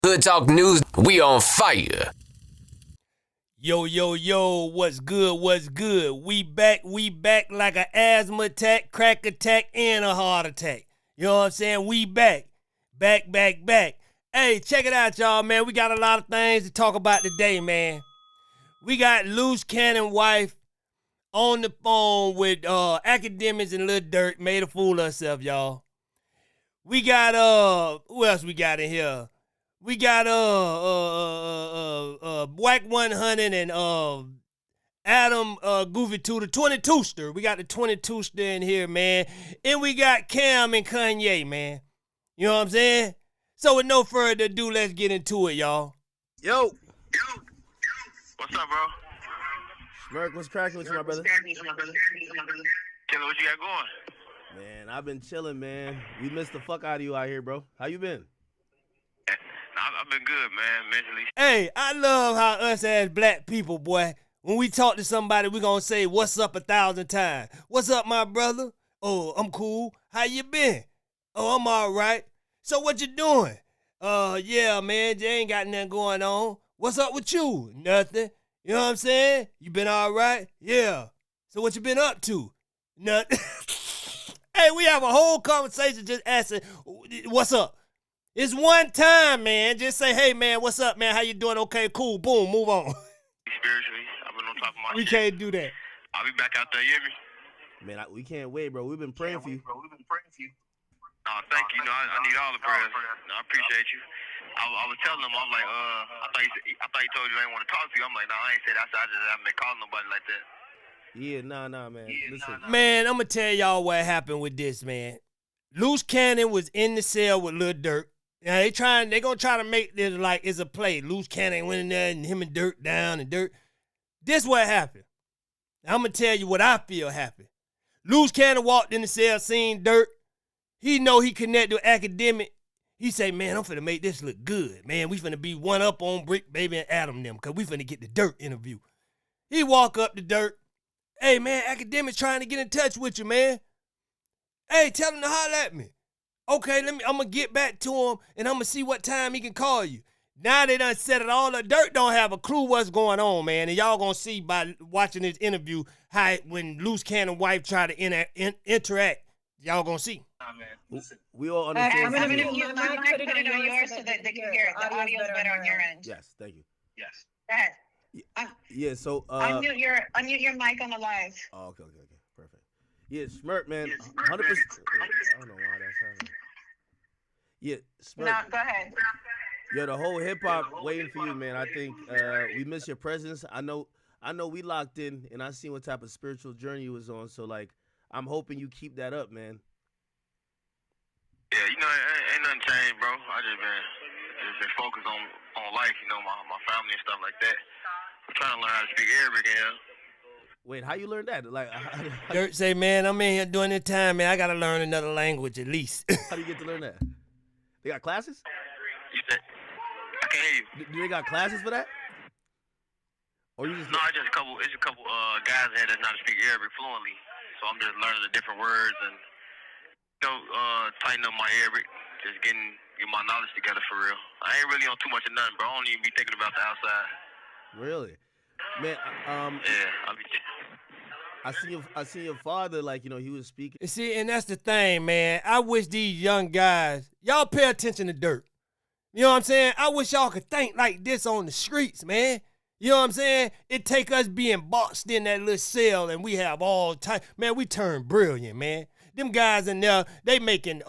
Hood Talk News, we on fire. Yo, yo, yo, what's good, what's good? We back like an asthma attack, crack attack, and a heart attack. You know what I'm saying? We back. Hey, check it out, y'all, man. We got a lot of things to talk about today, man. We got Luce Cannon wife on the phone with academics and Lil Durk. Made a fool of herself, y'all. We got, who else we got in here? We got Wack 100 and Adam22 the 22ster. We got the 22ster in here, man. And we got Cam and Kanye, man. You know what I'm saying? So with no further ado, let's get into it, y'all. Yo. What's up, bro? Merk, what's cracking with you, my brother? Killer, what you got going? Man, I've been chilling, man. We missed the fuck out of you out here, bro. How you been? I've been good, man, mentally. Hey, I love how us as black people, boy, when we talk to somebody, we gonna say, what's up 1,000 times. What's up, my brother? Oh, I'm cool. How you been? Oh, I'm all right. So what you doing? Yeah, man, they ain't got nothing going on. What's up with you? Nothing. You know what I'm saying? You been all right? Yeah. So what you been up to? Nothing. Hey, we have a whole conversation just asking, what's up? It's one time, man. Just say, hey, man, what's up, man? How you doing? Okay, cool. Boom, move on. Spiritually, I've been on top of my We shit. can't do that. I'll be back out there, you hear me? Man, we can't wait, bro. We've been praying for you. No, thank you. No, I need all the prayers. No, I appreciate you. I was telling him, I was like, I thought you told you I didn't want to talk to you. I'm like, no, I ain't said that. I just haven't been calling nobody like that. Yeah, nah, man. Listen. Man, I'm going to tell y'all what happened with this, man. Luce Cannon was in the cell with Lil Durk. Now they gonna try to make this like it's a play. Luce Cannon went in there and him and Durk down and Durk. This what happened. Now, I'm gonna tell you what I feel happened. Luce Cannon walked in the cell, seen Durk. He know he connected with academic. He say, man, I'm finna make this look good. Man, we finna be one up on Brick, Baby, and Adam them, cause we finna get the Durk interview. He walk up to Durk. Hey, man, academic's trying to get in touch with you, man. Hey, tell him to holler at me. Okay, I'm gonna get back to him and I'm gonna see what time he can call you. Now they done set it all up. Durk don't have a clue what's going on, man. And y'all gonna see by watching this interview how when Luce Cannon wife try to interact, y'all gonna see. Nah, man, listen. We all understand. I'm gonna put it on yours so that they can hear it. The audio's better on your end. Yes, thank you. Yes. Go ahead. Yeah, so Unmute your mic on the live. Oh, okay, perfect. Yeah, Smirk, man, 100%. I don't know why that's happening. Yeah, Smirk. No, go ahead. Yo, the whole hip hop waiting for you, man. I think we miss your presence. I know we locked in, and I seen what type of spiritual journey you was on. So like, I'm hoping you keep that up, man. Yeah, you know, ain't nothing changed, bro. I just been focused on life, you know, my family and stuff like that. I'm trying to learn how to speak Arabic in here. Wait, how you learned that? Like, Durk say, man, I'm in here doing this time, man. I gotta learn another language at least. how do you get to learn that? They got classes? You said, I can't hear you. Do they got classes for that? Or you just No, it's a couple guys in here that know how to speak Arabic fluently. So I'm just learning the different words and, you know, tighten up my Arabic, just getting my knowledge together for real. I ain't really on too much of nothing, bro. I don't even be thinking about the outside. Really? Man, Yeah, I'll be... I see your father, like, you know, he was speaking. See, and that's the thing, man. I wish these young guys, y'all pay attention to Durk. You know what I'm saying? I wish y'all could think like this on the streets, man. You know what I'm saying? It take us being boxed in that little cell and we have all time. Man, we turn brilliant, man. Them guys in there, they making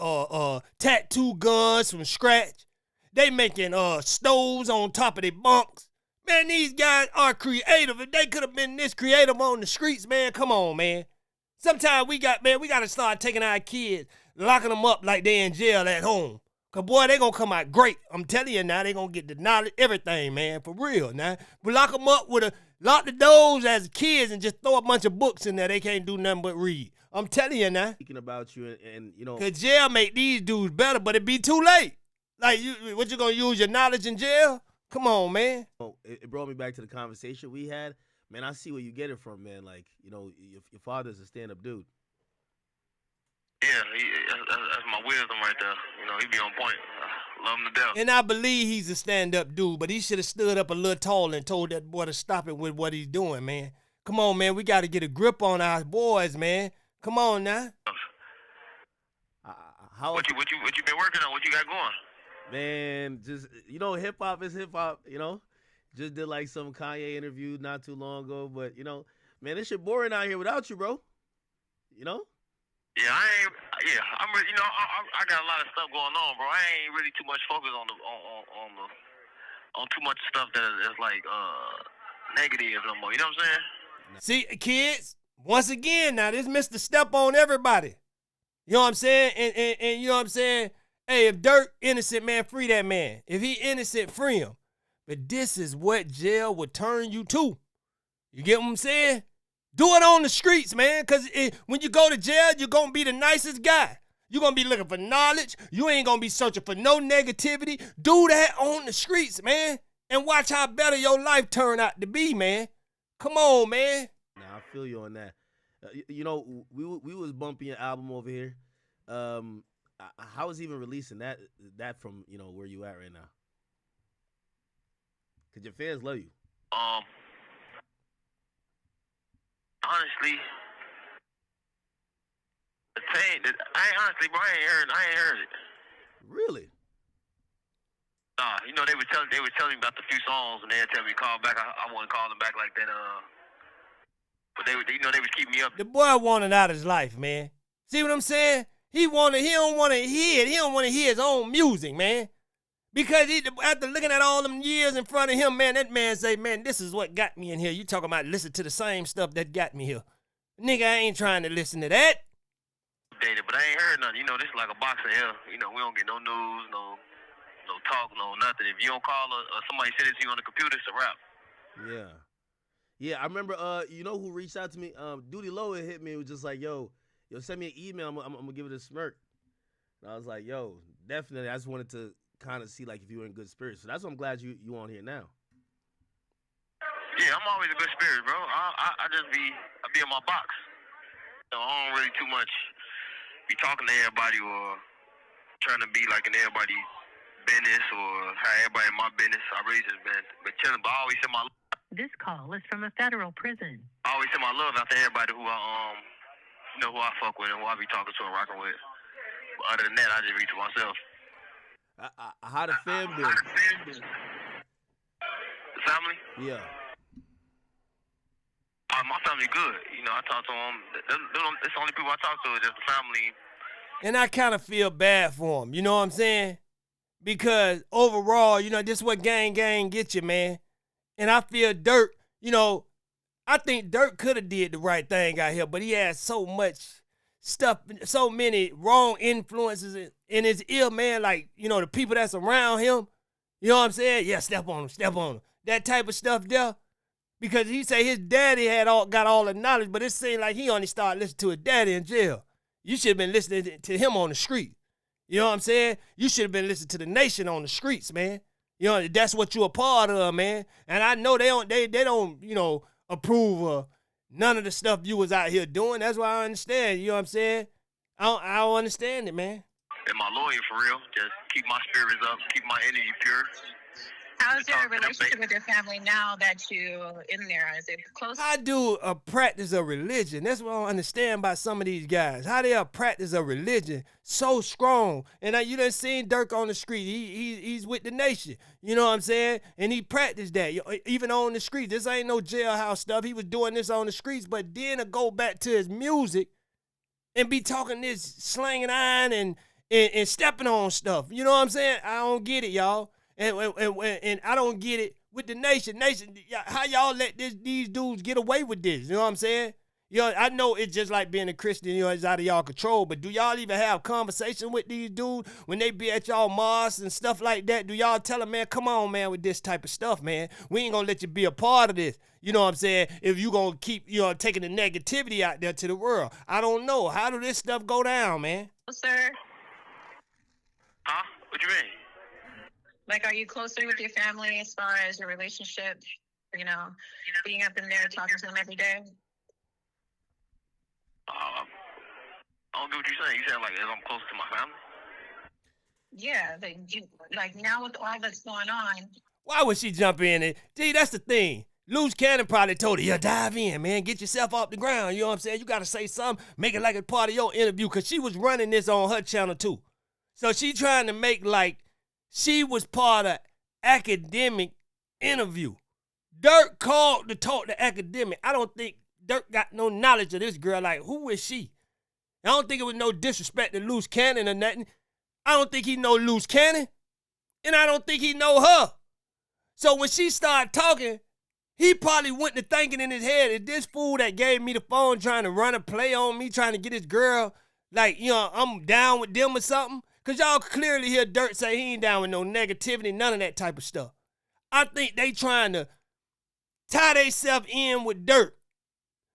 tattoo guns from scratch. They making stoves on top of their bunks. Man, these guys are creative. If they could have been this creative on the streets, man, come on, man. Sometimes we got to start taking our kids, locking them up like they in jail at home. Because, boy, they going to come out great. I'm telling you now, they going to get the knowledge, everything, man, for real now. We lock them up lock the doors as kids and just throw a bunch of books in there. They can't do nothing but read. I'm telling you now. Speaking about you and you know. Because jail make these dudes better, but it be too late. Like, what you going to use your knowledge in jail? Come on, man. It brought me back to the conversation we had. Man, I see where you get it from, man. Like, you know, your father's a stand-up dude. Yeah, that's my wisdom right there. You know, he be on point. Love him to death. And I believe he's a stand-up dude, but he should have stood up a little taller and told that boy to stop it with what he's doing, man. Come on, man. We got to get a grip on our boys, man. Come on now. What you been working on? What you got going? Man, just, hip hop is hip hop, Just did like some Kanye interview not too long ago, but man, this shit boring out here without you, bro. Yeah, I'm really, I got a lot of stuff going on, bro. I ain't really too much focused on too much stuff that is like negative no more. You know what I'm saying? See, kids, once again, now this Mr. Step on everybody. You know what I'm saying? And you know what I'm saying? Hey, if Durk innocent, man, free that man. If he innocent, free him. But this is what jail would turn you to. You get what I'm saying? Do it on the streets, man, because when you go to jail, you're going to be the nicest guy. You're going to be looking for knowledge. You ain't going to be searching for no negativity. Do that on the streets, man, and watch how better your life turn out to be, man. Come on, man. Nah, I feel you on that. We was bumping your album over here. How is even releasing that from, where you at right now? Because your fans love you. Honestly, bro, I ain't heard it. Really? Nah, they were telling me about the few songs, and they'd tell me to call back. I wouldn't call them back like that. But they was keeping me up. The boy wanted out his life, man. See what I'm saying? He don't want to hear it. He don't want to hear his own music, man. Because after looking at all them years in front of him, man, that man say, man, this is what got me in here. You talking about listen to the same stuff that got me here. Nigga, I ain't trying to listen to that. Dated, but I ain't heard nothing. This is like a box of hell. We don't get no news, no talk, no nothing. If you don't call or somebody send it to you on the computer, it's a wrap. Yeah. Yeah, I remember, who reached out to me? Duty Low hit me. It was just like, yo, send me an email. I'm going to give it a smirk. And I was like, yo, definitely. I just wanted to kind of see, like, if you were in good spirits. So that's why I'm glad you on here now. Yeah, I'm always in good spirits, bro. I just be in my box. I don't really too much be talking to everybody or trying to be like in everybody's business or have everybody in my business. I really just been chilling, but I always send my... This call is from a federal prison. I always send my love out to everybody who I who I fuck with and who I be talking to and rocking with. But other than that, I just be to myself. How the fam been? The family? Yeah. My family good. I talk to them. It's the only people I talk to is just the family. And I kind of feel bad for him. You know what I'm saying? Because overall, this is what gang gets you, man. And I feel Durk, I think Durk could have did the right thing out here, but he had so much stuff, so many wrong influences in his ear, man. Like, the people that's around him, you know what I'm saying? Yeah, step on him. That type of stuff there. Because he say his daddy got all the knowledge, but it seemed like he only started listening to his daddy in jail. You should have been listening to him on the street. You know what I'm saying? You should have been listening to the nation on the streets, man. That's what you're a part of, man. And I know they don't approve of none of the stuff you was out here doing. That's why I understand. You know what I'm saying? I don't understand it, man. And my lawyer, for real, just keep my spirits up, keep my energy pure. How's your relationship with your family now that you're in there? Is it close? How do a practice of religion? That's what I don't understand about some of these guys. How they a practice of religion so strong? And you done seen Durk on the street. He's with the nation. You know what I'm saying? And he practiced that. Even on the street. This ain't no jailhouse stuff. He was doing this on the streets. But then to go back to his music and be talking this slanging iron and stepping on stuff. You know what I'm saying? I don't get it, y'all. And I don't get it with the nation. How y'all let these dudes get away with this? You know what I'm saying? I know it's just like being a Christian, it's out of y'all control, but do y'all even have conversation with these dudes when they be at y'all mosques and stuff like that? Do y'all tell them, man, come on, man, with this type of stuff, man? We ain't gonna let you be a part of this. You know what I'm saying? If you gonna keep, taking the negativity out there to the world. I don't know. How do this stuff go down, man? Sir? Huh? What you mean? Like, are you closer with your family as far as your relationship, being up in there, talking to them every day? I don't get what you're saying. You said, like, if I'm close to my family? Yeah, like now with all that's going on. Why would she jump in? And gee, that's the thing. Luce Cannon probably told her, yeah, dive in, man. Get yourself off the ground. You know what I'm saying? You got to say something. Make it like a part of your interview because she was running this on her channel too. So she trying to make like she was part of academic interview. Durk called to talk to academic. I don't think Durk got no knowledge of this girl. Like, who is she? I don't think it was no disrespect to Luce Cannon or nothing. I don't think he know Luce Cannon. And I don't think he know her. So when she started talking, he probably went to thinking in his head, is this fool that gave me the phone trying to run a play on me, trying to get his girl, like, you know, I'm down with them or something? Because y'all clearly hear Durk say he ain't down with no negativity, none of that type of stuff. I think they trying to tie themselves in with Durk.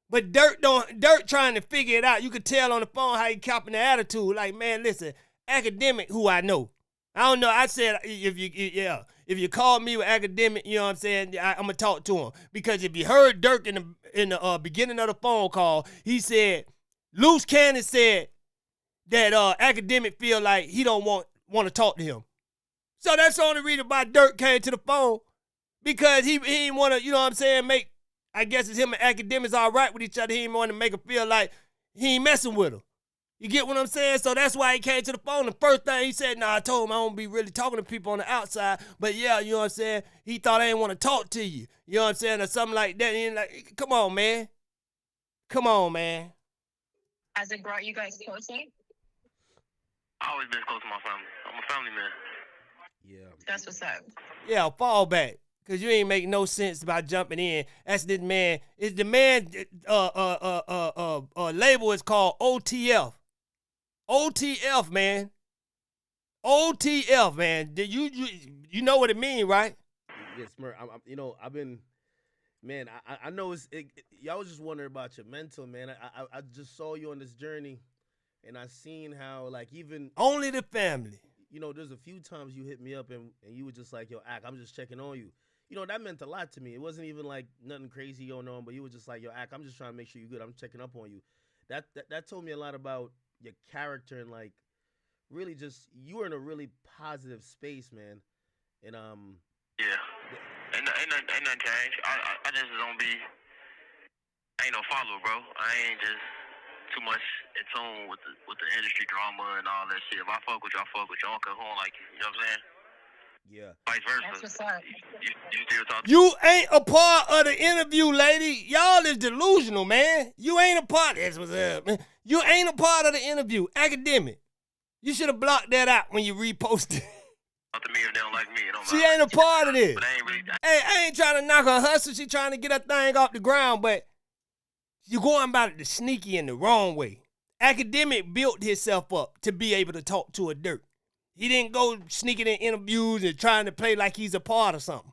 But Durk trying to figure it out. You could tell on the phone how he copping the attitude. Like, man, listen, academic who I know. I don't know. I said if you call me with academic, you know what I'm saying, I'm gonna talk to him. Because if you heard Durk in the beginning of the phone call, he said Luce Cannon said that academic feel like he don't want to talk to him. So that's the only reason why Durk came to the phone, because he didn't want to, you know what I'm saying, make, I guess it's him and academics all right with each other. He didn't want to make her feel like he ain't messing with her. You get what I'm saying? So that's why he came to the phone. The first thing he said, I told him I don't be really talking to people on the outside. But yeah, you know what I'm saying? He thought I didn't want to talk to you. You know what I'm saying? Or something like that. And like, come on, man. Come on, man. Has it brought you guys closer? I always been close to my family. I'm a family man. Yeah. That's what's up. Yeah, fall back. Because you ain't make no sense about jumping in. That's this man. It's the man label is called OTF. OTF, man. OTF, man. You know what it mean, right? Yes, Smurf. I've been, man. I know y'all was just wondering about your mental, man. I just saw you on this journey, and I seen how, like, even only the family. You know, there's a few times you hit me up and you were just like, yo, Ack, I'm just checking on you. You know, that meant a lot to me. It wasn't even like nothing crazy going on, but you were just like, yo, Ack, I'm just trying to make sure you're good. I'm checking up on you. That told me a lot about your character and, like, really just, you were in a really positive space, man. And yeah, ain't nothing changed. I just don't be, ain't no follower, bro. I ain't just too much in tune with the industry drama and all that shit. If I fuck with you, I fuck with you. I don't come home like you. You know what I'm saying? Yeah. Vice versa. That's what's up. You still talk to You ain't a part of the interview, lady. Y'all is delusional, man. You ain't a part. That's what's up, man. You ain't a part of the interview. Academic. You should have blocked that out when you reposted. Talk to me if they don't like me. It don't She matter. ain't a part of this. But I ain't really. Hey, I ain't trying to knock her hustle. She trying to get her thing off the ground, but you going about it the sneaky and the wrong way. Academic built himself up to be able to talk to a Durk. He didn't go sneaking in interviews and trying to play like he's a part of something.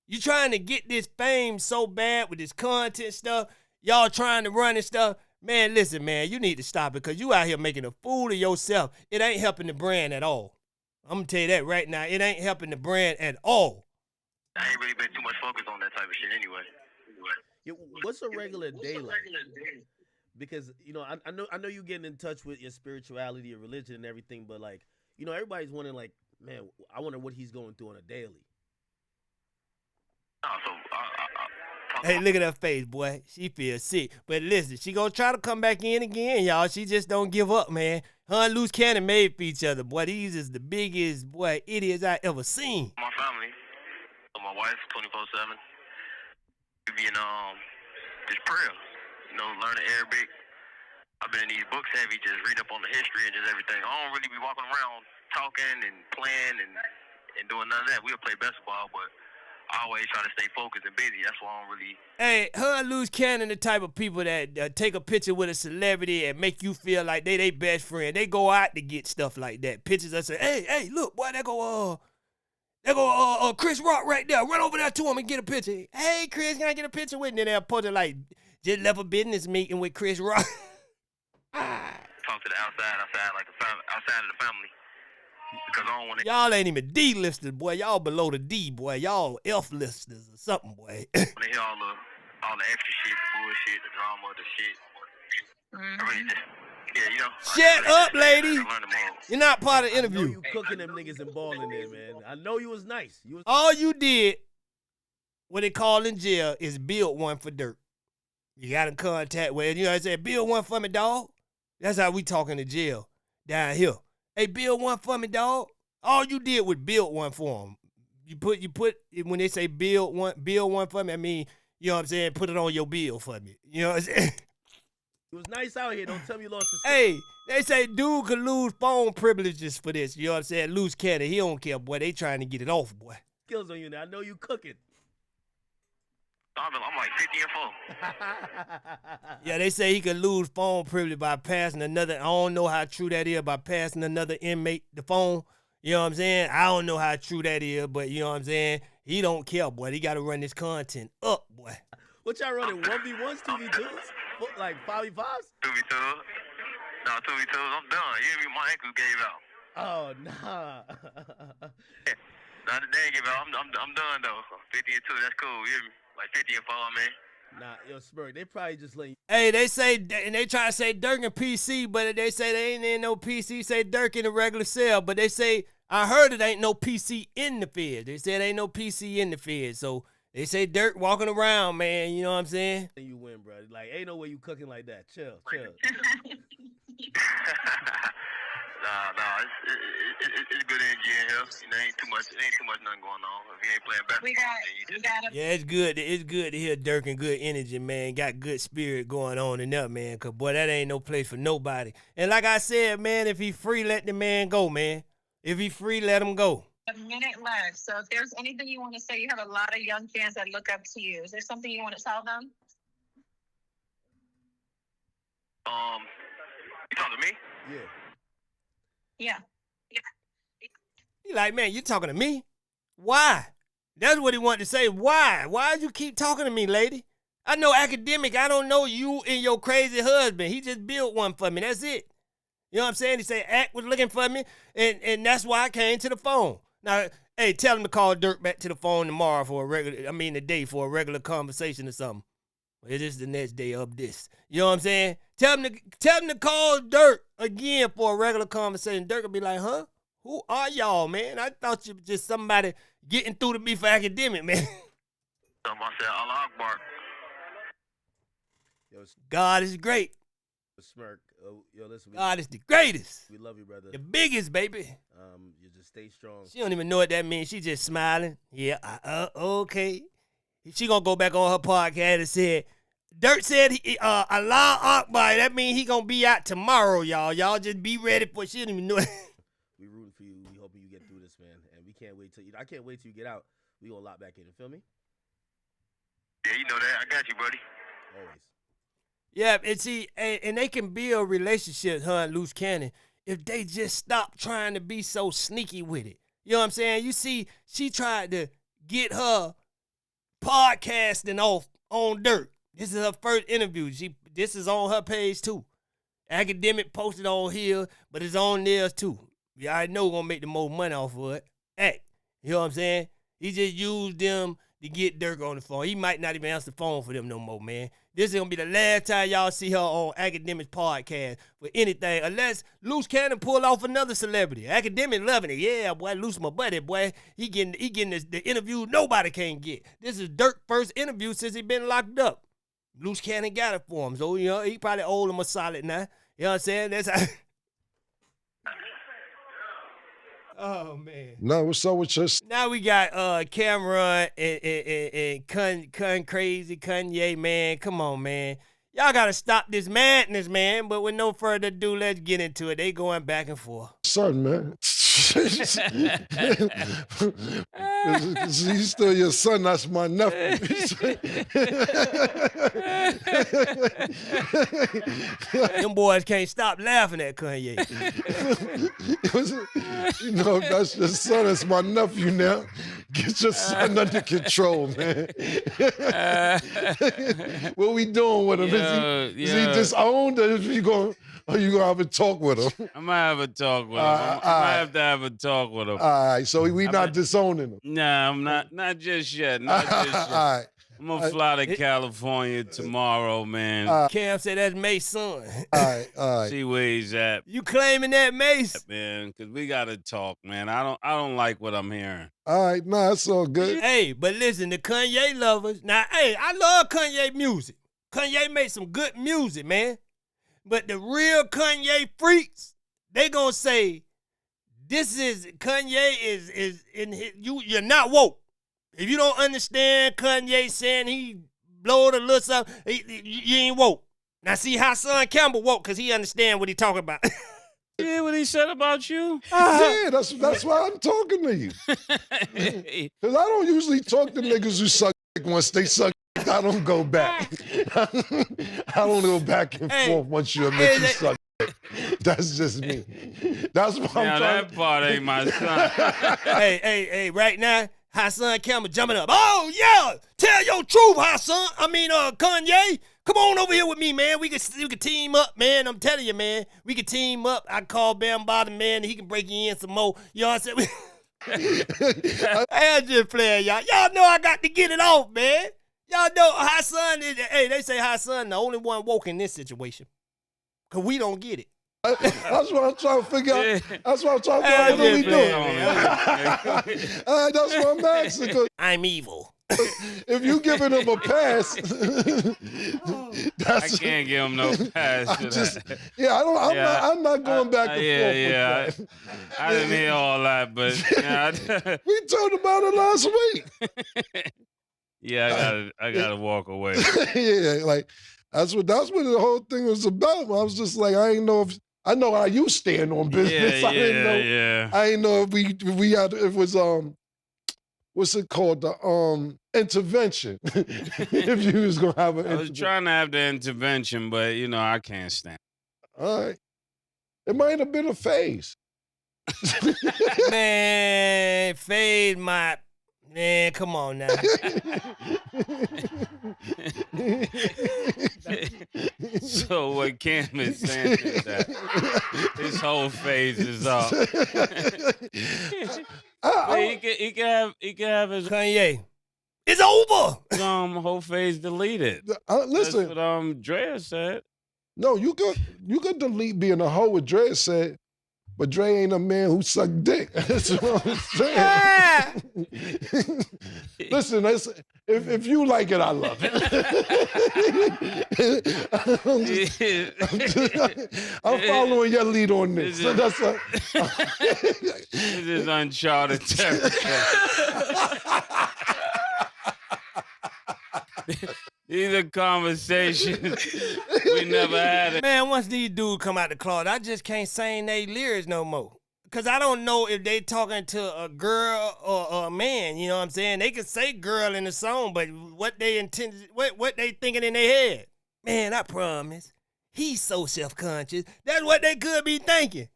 You trying to get this fame so bad with this content stuff. Y'all trying to run and stuff. Man, listen, man, you need to stop it because you out here making a fool of yourself. It ain't helping the brand at all. I'm going to tell you that right now. It ain't helping the brand at all. I ain't really been too much focused on that type of shit anyway. What's a regular day like? Because, you know, I know you getting in touch with your spirituality, your religion and everything, but, like, you know, everybody's wondering, like, man, I wonder what he's going through on a daily. Hey, look at her face, boy. She feels sick. But listen, she gonna try to come back in again, y'all. She just don't give up, man. Her and Luce Cannon made for each other, boy. These is the biggest, boy, idiots I ever seen. My family, my wife, 24/7. We be in just prayer, you know, learning Arabic. I've been in these books heavy, just read up on the history and just everything. I don't really be walking around talking and playing and doing none of that. We'll play basketball, but I always try to stay focused and busy. That's why I don't really. Hey, her and Luce Cannon, the type of people that take a picture with a celebrity and make you feel like they best friend. They go out to get stuff like that. Pictures that say, hey, look, boy, there go Chris Rock right there. Run over there to him and get a picture. Hey, Chris, can I get a picture with him? And they'll post it like, just left a business meeting with Chris Rock. Talk to the outside like outside of the family. Because I don't want to. Y'all ain't even D-listed, boy. Y'all below the D, boy. Y'all F-listers or something, boy. I want to hear all the extra shit, the bullshit, the drama, the shit. I really just Yeah, you know. Shut up, lady. Learn them all. You're not part of the I know interview. you cooking them niggas and balling there, man. I know you was nice. You was All you did, what they call in jail, is build one for Durk. You got in contact with, you know what I'm saying? Build one for me, dog. That's how we talking to jail down here. Hey, build one for me, dog. All you did was build one for him. You put when they say build one for me, I mean, you know what I'm saying, put it on your bill for me. You know what I'm saying? it was nice out here. Don't tell me you lost his Hey, they say dude could lose phone privileges for this. You know what I'm saying? Luce Cannon, he don't care, boy. They trying to get it off, boy. skills on you now. I know you cooking. I'm like 50 and 4. Yeah, they say he could lose phone privilege by passing another. I don't know how true that is, by passing another inmate the phone. You know what I'm saying? I don't know how true that is, but you know what I'm saying? He don't care, boy. He got to run this content up, boy. What y'all running? 1v1s, 2v2s? Like 5v5s? 2v2. No, 2v2. I'm done. You hear me? My ankles gave out. Oh, nah. Nah, they ain't give out. I'm done, though. 50 and 2, that's cool. You hear me? Like 50 and 4, man. Nah, yo, Spurk, they probably just letting you. Hey, they say, and they try to say Durk in PC, but they say they ain't in no PC. Say Durk in a regular cell, but they say, I heard it ain't no PC in the Fed. They said ain't no PC in the Fed. So they say Durk walking around, man. You know what I'm saying? You win, bro. Like, ain't no way you cooking like that. Chill. Nah, it's good energy in here. You know, ain't too much nothing going on. If you ain't playing basketball, Yeah, it's good. It's good to hear Durk and good energy, man. Got good spirit going on in there, man. Cause boy, that ain't no place for nobody. And like I said, man, if he free, let the man go, man. If he free, let him go. A minute left. So if there's anything you want to say, you have a lot of young fans that look up to you. Is there something you want to tell them? you talking to me? Yeah. He like, man, you talking to me? Why? That's what he wanted to say. Why? Why'd you keep talking to me, lady? I know academic. I don't know you and your crazy husband. He just built one for me. That's it. You know what I'm saying? He said Act was looking for me, and that's why I came to the phone. Now, hey, tell him to call Durk back to the phone tomorrow today for a regular conversation or something. It is the next day of this. You know what I'm saying? Tell him to call Durk again for a regular conversation. Durk will be like, huh? Who are y'all, man? I thought you were just somebody getting through to me for academic, man. I said Allah Akbar. Yo, God is great. Smirk. Yo, listen. God is the greatest. We love you, brother. The biggest, baby. You just stay strong. She don't even know what that means. She just smiling. Yeah, okay. She gonna go back on her podcast and said, Durk said Allah Akbar. That means he gonna be out tomorrow, y'all. Y'all just be ready for it. She don't even know it. We rooting for you. We hoping you get through this, man. And we can't wait till I can't wait till you get out. We gonna lock back in. You feel me? Yeah, you know that. I got you, buddy. Always. Yeah, and see, and they can build relationships, her and Luce Cannon, if they just stop trying to be so sneaky with it. You know what I'm saying? You see, she tried to get her podcasting off on Durk. This is her first interview. This is on her page too. Academic posted on here, but it's on theirs too. Yeah, I know we're gonna make the most money off of it. Hey, you know what I'm saying? He just used them to get Durk on the phone. He might not even answer the phone for them no more, man. This is going to be the last time y'all see her on Academic's podcast for anything, unless Luce Cannon pull off another celebrity. Academic loving it. Yeah, boy, Luce my buddy, boy. He getting the interview nobody can get. This is Durk's first interview since he been locked up. Luce Cannon got it for him, so, you know, he probably owe him a solid now. You know what I'm saying? That's how... Oh, man. No, what's up with your... Now we got Cameron and Kanye, man. Come on, man. Y'all got to stop this madness, man. But with no further ado, let's get into it. They going back and forth. Son, man. He's still your son, that's my nephew. Them boys can't stop laughing at Kanye. You know, that's your son, that's my nephew now. Get your son under control, man. What we doing with him? Is he disowned, or are you gonna have a talk with him? I might have a talk with him. I might have to have a talk with him. All right, so we not disowning him. Nah, I'm not just yet. Not just yet. All right. I'm gonna fly to California tomorrow, man. Cam said that's Mace's son. All right. See where he's at. You claiming that, Mace? Man, because we gotta talk, man. I don't like what I'm hearing. All right, nah, it's all good. Hey, but listen, the Kanye lovers. Now, hey, I love Kanye music. Kanye made some good music, man. But the real Kanye freaks, they gonna say, Kanye is in his, you're not woke. If you don't understand Kanye saying he blowed a little something, you ain't woke. Now see how son Campbell woke because he understand what he talking about. You hear what he said about you? Yeah, that's why I'm talking to you. Because I don't usually talk to niggas who suck dick once they suck dick. I don't go back. I don't go back and forth once you admit you suck dick. That's just me. That's what I'm trying that part ain't my son. Hey, right now, Hassan Campbell jumping up. Oh, yeah, tell your truth, Kanye. Come on over here with me, man. We can team up, man. I'm telling you, man. We can team up. I call Bam Bottom, man. He can break you in some more. You know what I'm saying? I'm just playing, y'all. Y'all know I got to get it off, man. Y'all know Hassan is, they say Hassan the only one woke in this situation. Because we don't get it. That's what I'm trying to figure out. That's what I'm trying to figure out. What are we doing? That's what I'm asking. I'm evil. If you giving him a pass, I can't give him no pass for that. Yeah, I'm not going back and forth with that. I didn't hear all that, but we talked about it last week. Yeah, I gotta walk away. Yeah, like that's what the whole thing was about. I was just like, I know how you stand on business. I didn't know if we had it was what's it called? The intervention. If you was gonna have an I was trying to have the intervention, but I can't stand it. All right. It might have been a phase. Man, fade my man, come on now. So what Cam is saying is that his whole phase is up. He can have his Kanye. It's over. Whole phase deleted. Listen, that's what Drea said. No, you could delete being a hoe. What Dre said, but Dre ain't a man who sucked dick. That's what I'm saying. Listen, if you like it, I love it. I'm following your lead on this. This is uncharted territory. These are conversations we never had. Man, once these dudes come out the closet, I just can't sing they lyrics no more. Because I don't know if they talking to a girl or a man, you know what I'm saying? They can say girl in the song, but what they intended, what they thinking in their head. Man, I promise, he's so self-conscious. That's what they could be thinking.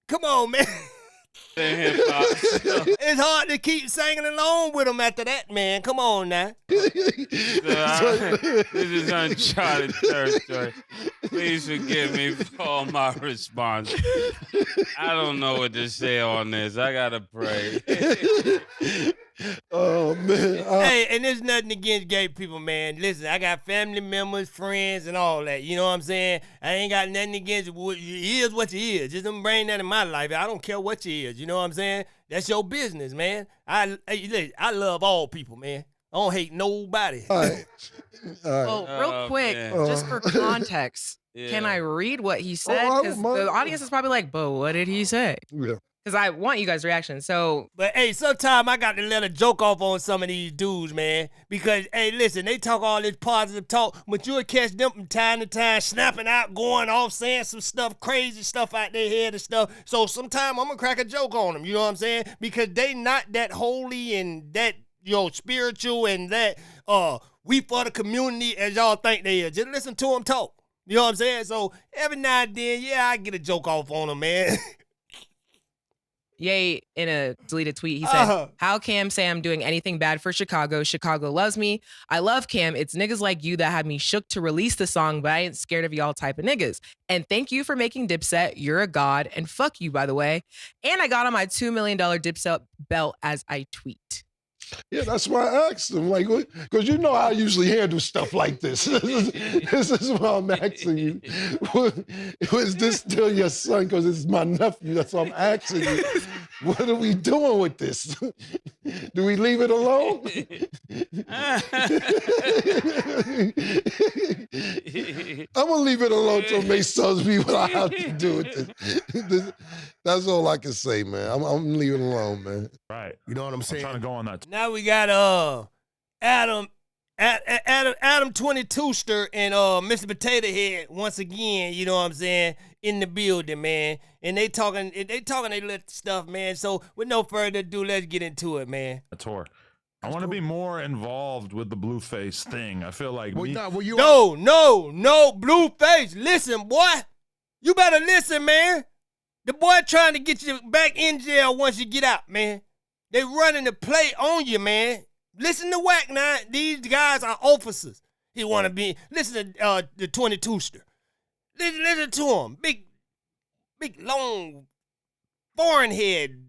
Come on, man. It's hard to keep singing along with them after that, man. Come on now. This is uncharted territory. Please forgive me for all my response. I don't know what to say on this. I gotta pray. Oh, man. Hey, and there's nothing against gay people, man. Listen, I got family members, friends, and all that. You know what I'm saying? I ain't got nothing against it. You is what you is. Just don't bring that in my life. I don't care what you is. You know what I'm saying? That's your business, man. I love all people, man. I don't hate nobody. All right. Well, real quick, just for context, can I read what he said? Because the audience is probably like, but what did he say? Yeah. Because I want you guys' reaction. So, but hey, sometimes I got to let a joke off on some of these dudes, man. Because hey, listen, they talk all this positive talk, but you'll catch them from time to time snapping out, going off, saying some stuff, crazy stuff out their head and stuff. So sometimes I'm gonna crack a joke on them. You know what I'm saying? Because they not that holy and that spiritual and that we for the community as y'all think they is. Just listen to them talk. You know what I'm saying? So every now and then, I get a joke off on them, man. Ye, in a deleted tweet, he said, how Cam say I'm doing anything bad for Chicago? Chicago loves me. I love Cam. It's niggas like you that had me shook to release the song, but I ain't scared of y'all type of niggas. And thank you for making Dipset. You're a god. And fuck you, by the way. And I got on my $2 million Dipset belt as I tweet. Yeah, that's why I asked him. Like, because you know I usually handle stuff like this. This is why I'm asking you. Was this still your son? Because it's my nephew. That's why I'm asking you. What are we doing with this? Do we leave it alone? I'm going to leave it alone till May tells me what I have to do with this. That's all I can say, man. I'm leaving it alone, man. Right. You know what I'm saying? I'm trying to go on that. Now we got Adam22 and Mr. Potato Head once again, you know what I'm saying, in the building, man. And they talking their little stuff, man. So with no further ado, let's get into it, man. A tour. I want to be more involved with the Blueface thing. I feel like no, Blueface. Listen, boy. You better listen, man. The boy trying to get you back in jail once you get out, man. They running the play on you, man. Listen to Wack now. These guys are officers. He want to be. Listen to the 22ster. Listen to him. Big, long, foreign head,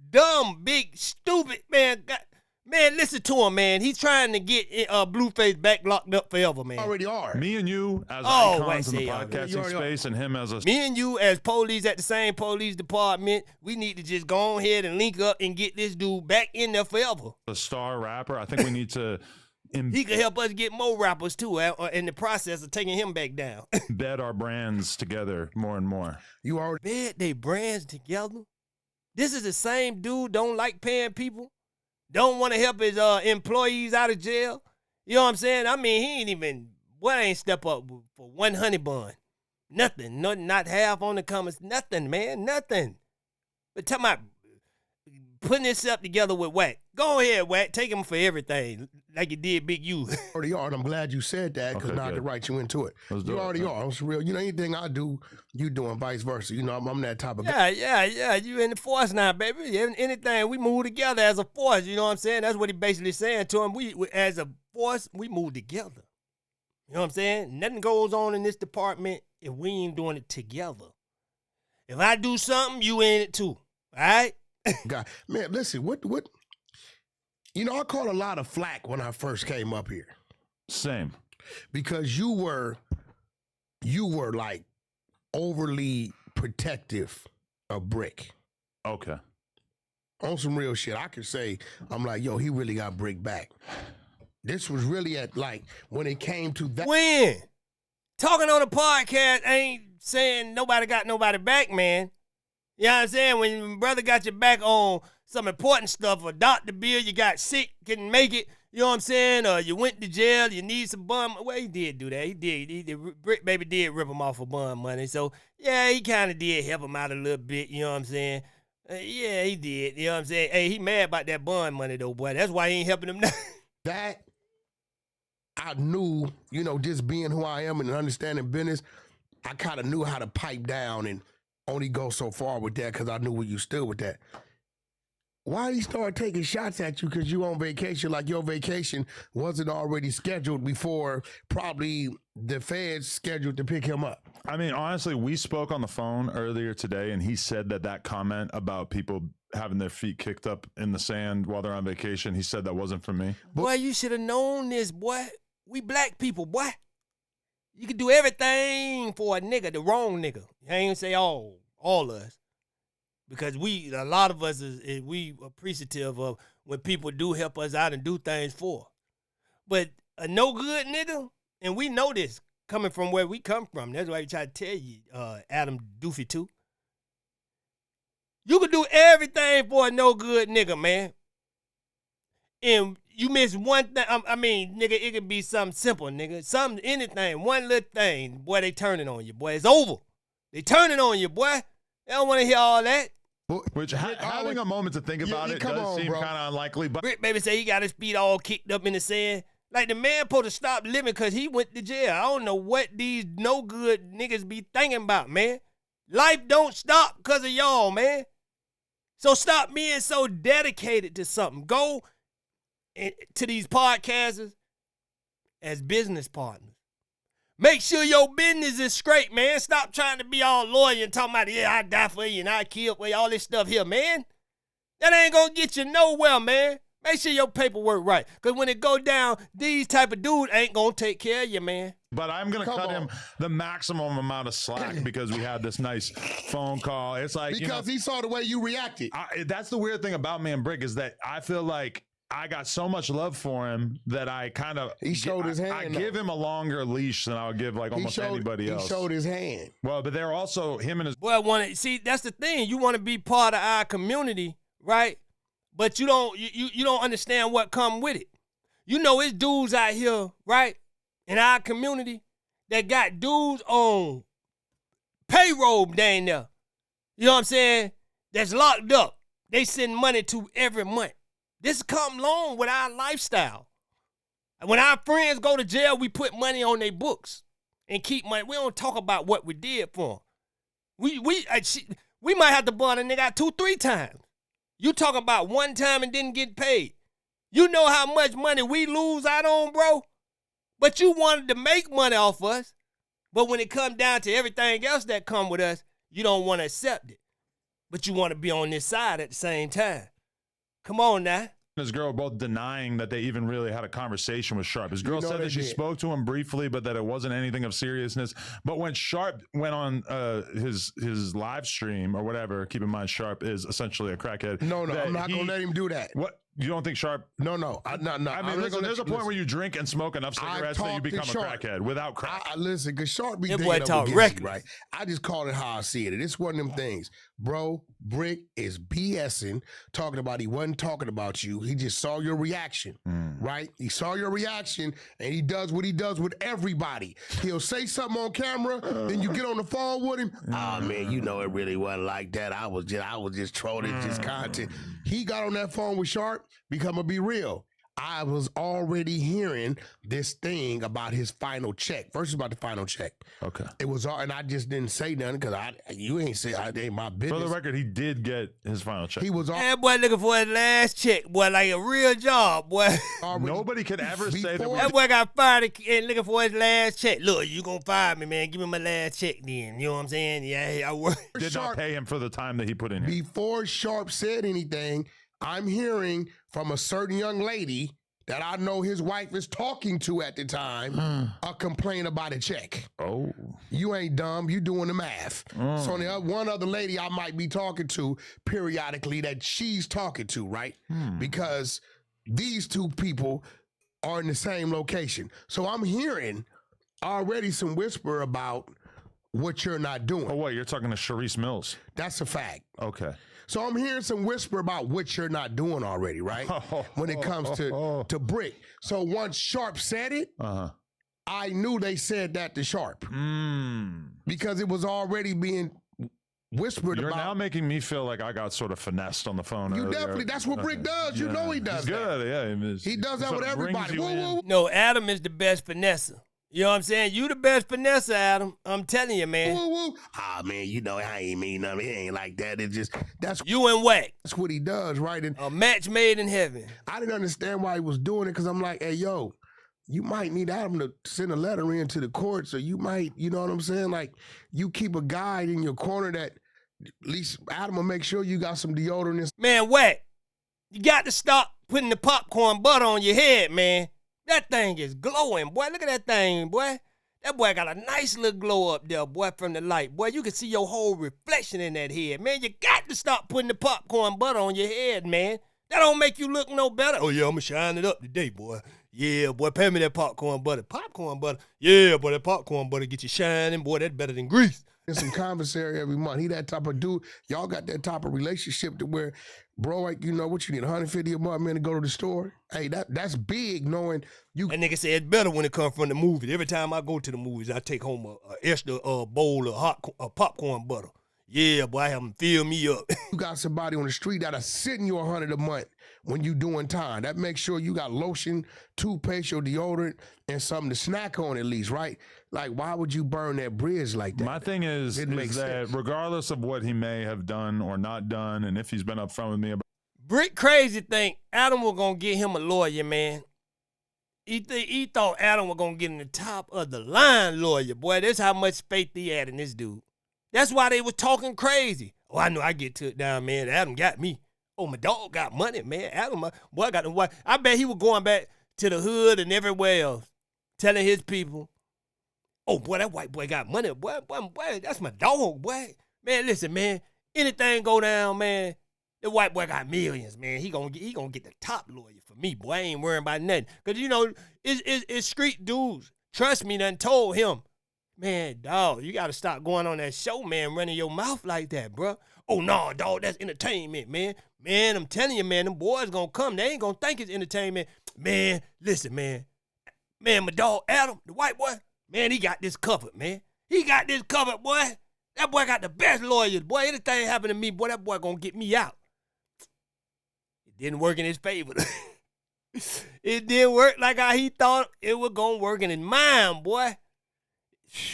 dumb, big, stupid, man. Man, listen to him, man. He's trying to get Blueface back locked up forever, man. Already are. Me and you as icons in the podcasting space and him as a... Me and you as police at the same police department, we need to just go ahead and link up and get this dude back in there forever. A star rapper. I think we need to... He could help us get more rappers, too, in the process of taking him back down. Embed our brands together more and more. You already... Embed they brands together? This is the same dude don't like paying people? Don't want to help his employees out of jail. You know what I'm saying? I mean, he ain't even, ain't step up for one honey bun. Nothing. Not half on the comments. Nothing, man. Nothing. But talking about putting himself together with Wack. Go ahead, Wack. Take him for everything like you did Big U. Already are, and I'm glad you said that because now I can write you into it. You already are. It's real. You know, anything I do, you doing vice versa. You know, I'm that type of guy. Yeah. You in the force now, baby. Anything, we move together as a force. You know what I'm saying? That's what he basically saying to him. We as a force, we move together. You know what I'm saying? Nothing goes on in this department if we ain't doing it together. If I do something, you in it too. All right? God, man, listen, what? You know, I caught a lot of flack when I first came up here. Same. Because you were like overly protective of Brick. Okay. On some real shit, I could say, I'm like, yo, he really got Brick back. This was really at like when it came to that. When? Talking on a podcast ain't saying nobody got nobody back, man. You know what I'm saying? When brother got your back on some important stuff, a doctor bill, you got sick, couldn't make it, you know what I'm saying? Or you went to jail, you need some bum. Well, he did do that. He did. Brick Baby did rip him off for bum money. So, yeah, he kind of did help him out a little bit, you know what I'm saying? Yeah, he did. You know what I'm saying? Hey, he mad about that bond money, though, boy. That's why he ain't helping him now. That, I knew, you know, just being who I am and understanding business, I kind of knew how to pipe down and only go so far with that because I knew where you stood with that. Why did he start taking shots at you because you on vacation like your vacation wasn't already scheduled before probably the feds scheduled to pick him up? I mean, honestly, we spoke on the phone earlier today and he said that comment about people having their feet kicked up in the sand while they're on vacation, he said that wasn't for me. Boy, you should have known this, boy. We black people, boy. You can do everything for a nigga, the wrong nigga. I ain't say all of us. Because a lot of us we appreciative of when people do help us out and do things for. But a no good nigga, and we know this coming from where we come from. That's why we try to tell you, Adam22. You can do everything for a no good nigga, man. And you miss one thing. I mean, nigga, it could be something simple, nigga. Anything, one little thing. Boy, they turning on you, boy. It's over. They turning on you, boy. They don't want to hear all that. Which having a moment to think about it does seem kind of unlikely. But Brick Baby say he got his feet all kicked up in the sand. Like the man supposed to stop living because he went to jail. I don't know what these no good niggas be thinking about, man. Life don't stop because of y'all, man. So stop being so dedicated to something. Go to these podcasters as business partners. Make sure your business is straight, man. Stop trying to be all loyal and talking about, yeah, I die for you and I kill for you, all this stuff here, man. That ain't gonna get you nowhere, man. Make sure your paperwork right. Because when it go down, these type of dudes ain't going to take care of you, man. But I'm going to cut him the maximum amount of slack because we had this nice phone call. It's like, because he saw the way you reacted. That's the weird thing about me and Brick is that I feel like I got so much love for him that I kind of he showed his hand. I give him a longer leash than I would give like almost anybody else. He showed his hand. Well, but they're also him and his boy see, that's the thing. You want to be part of our community, right? But you don't understand what come with it. You know, it's dudes out here, right, in our community that got dudes on payroll down there. You know what I'm saying? That's locked up. They send money to every month. This come along with our lifestyle. And when our friends go to jail, we put money on their books and keep money. We don't talk about what we did for them. We might have to bond a nigga out 2-3 times. You talking about one time and didn't get paid. You know how much money we lose out on, bro? But you wanted to make money off us. But when it comes down to everything else that come with us, you don't want to accept it. But you want to be on this side at the same time. Come on now. His girl both denying that they even really had a conversation with Sharp. His girl said that she spoke to him briefly, but that it wasn't anything of seriousness. But when Sharp went on his live stream or whatever, keep in mind Sharp is essentially a crackhead. No, I'm not gonna let him do that. What? You don't think Sharp? No. I mean, listen, there's a point where you drink and smoke enough cigarettes that you become a crackhead without crack. Listen, because Sharp be boy talk reckless, right? I just called it how I see it. It's one of them things. Bro, Brick is BSing, talking about he wasn't talking about you. He just saw your reaction, right? He saw your reaction, and he does what he does with everybody. He'll say something on camera, then you get on the phone with him. Oh, man, you know it really wasn't like that. I was just trolling, just content. He got on that phone with Sharp, because I'm gonna be real. I was already hearing this thing about his final check. First, about the final check. Okay. It was all, and I just didn't say nothing because you ain't say it ain't my business. For the record, he did get his final check. He was all. That boy looking for his last check, boy, like a real job, boy. Nobody could ever say that. That boy got fired and looking for his last check. Look, you gonna fire me, man? Give me my last check, then. You know what I'm saying? Yeah, I work. Did not pay him for the time that he put in here. Before Sharp said anything, I'm hearing from a certain young lady that I know his wife is talking to at the time a complaint about a check. Oh. You ain't dumb. You doing the math. So the one other lady I might be talking to periodically that she's talking to, right? Because these two people are in the same location. So I'm hearing already some whisper about what you're not doing. Oh, what? You're talking to Sharice Mills? That's a fact. Okay. So I'm hearing some whisper about what you're not doing already, right? When it comes to Brick. So once Sharp said it, I knew they said that to Sharp. Because it was already being whispered about. You're now making me feel like I got sort of finessed on the phone. You definitely, that's what Brick does. You know he does that. Good, yeah. He does that with everybody. No, Adam is the best finesser. You know what I'm saying? You the best finesser, Adam. I'm telling you, man. Ah, man, you know, I ain't mean nothing. It ain't like that. It's just, that's you and Wack. That's what he does, right? And a match made in heaven. I didn't understand why he was doing it because I'm like, hey, yo, you might need Adam to send a letter in to the court. So you might, you know what I'm saying? Like, you keep a guide in your corner that at least Adam will make sure you got some deodorant. Man, Wack, you got to stop putting the popcorn butter on your head, man. That thing is glowing, boy. Look at that thing, boy. That boy got a nice little glow up there, boy, from the light. Boy, you can see your whole reflection in that head. Man, you got to stop putting the popcorn butter on your head, man. That don't make you look no better. Oh, yeah, I'm going to shine it up today, boy. Yeah, boy, pay me that popcorn butter. Popcorn butter? Yeah, boy, that popcorn butter get you shining. Boy, that's better than grease. There's some commissary every month. He that type of dude. Y'all got that type of relationship to where, bro, like, you know what, you need $150 a month, man, to go to the store. Hey, that's big knowing you. That nigga said it's better when it comes from the movies. Every time I go to the movies, I take home a extra bowl of popcorn butter. Yeah, boy, I have them fill me up. You got somebody on the street that'll send you $100 a month when you doing time. That makes sure you got lotion, toothpaste, your deodorant, and something to snack on at least, right? Like, why would you burn that bridge like that? My thing is that regardless of what he may have done or not done, and if he's been upfront with me about Brick crazy think Adam was gonna get him a lawyer, man. He thought Adam was gonna get in the top of the line lawyer, boy. That's how much faith he had in this dude. That's why they was talking crazy. Oh, I know I get to it down, man. Adam got me. Oh, my dog got money, man. Adam, boy, got the wife. I bet he was going back to the hood and everywhere else, telling his people, oh, boy, that white boy got money. Boy, that's my dog, boy. Man, listen, man, anything go down, man, the white boy got millions, man. He gonna get the top lawyer for me, boy. I ain't worrying about nothing. Because, you know, it's street dudes. Trust me, done told him, man, dog, you got to stop going on that show, man, running your mouth like that, bro. Oh, no, dog, that's entertainment, man. Man, I'm telling you, man, them boys gonna come. They ain't gonna think it's entertainment. Man, listen, man. Man, my dog, Adam, the white boy, man, he got this covered, man. He got this covered, boy. That boy got the best lawyers, boy. Anything happen to me, boy, that boy gonna get me out. It didn't work in his favor. It didn't work like how he thought it was gonna work in his mind, boy.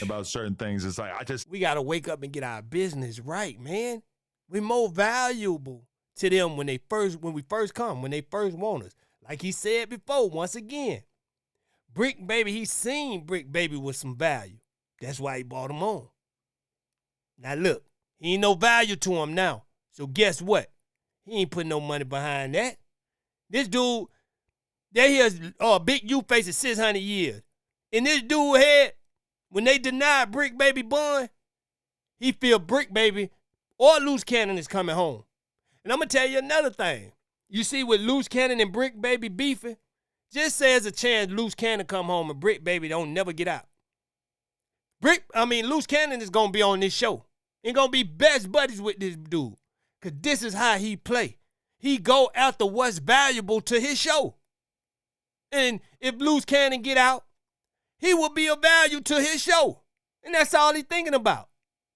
About certain things, it's like, we gotta wake up and get our business right, man. We're more valuable to them when we first come, when they first want us. Like he said before, once again, Brick Baby, he seen Brick Baby with some value. That's why he brought him on. Now look, he ain't no value to him now. So guess what? He ain't putting no money behind that. This dude, they hear Big U faces 600 years. And this dude head, when they denied Brick Baby bond, he feel Brick Baby or Luce Cannon is coming home. And I'm going to tell you another thing. You see with Luce Cannon and Brick Baby beefing, just say there's a chance Luce Cannon come home and Brick Baby don't never get out. Luce Cannon is going to be on this show. He going to be best buddies with this dude. Because this is how he play. He go after what's valuable to his show. And if Luce Cannon get out, he will be of value to his show. And that's all he's thinking about.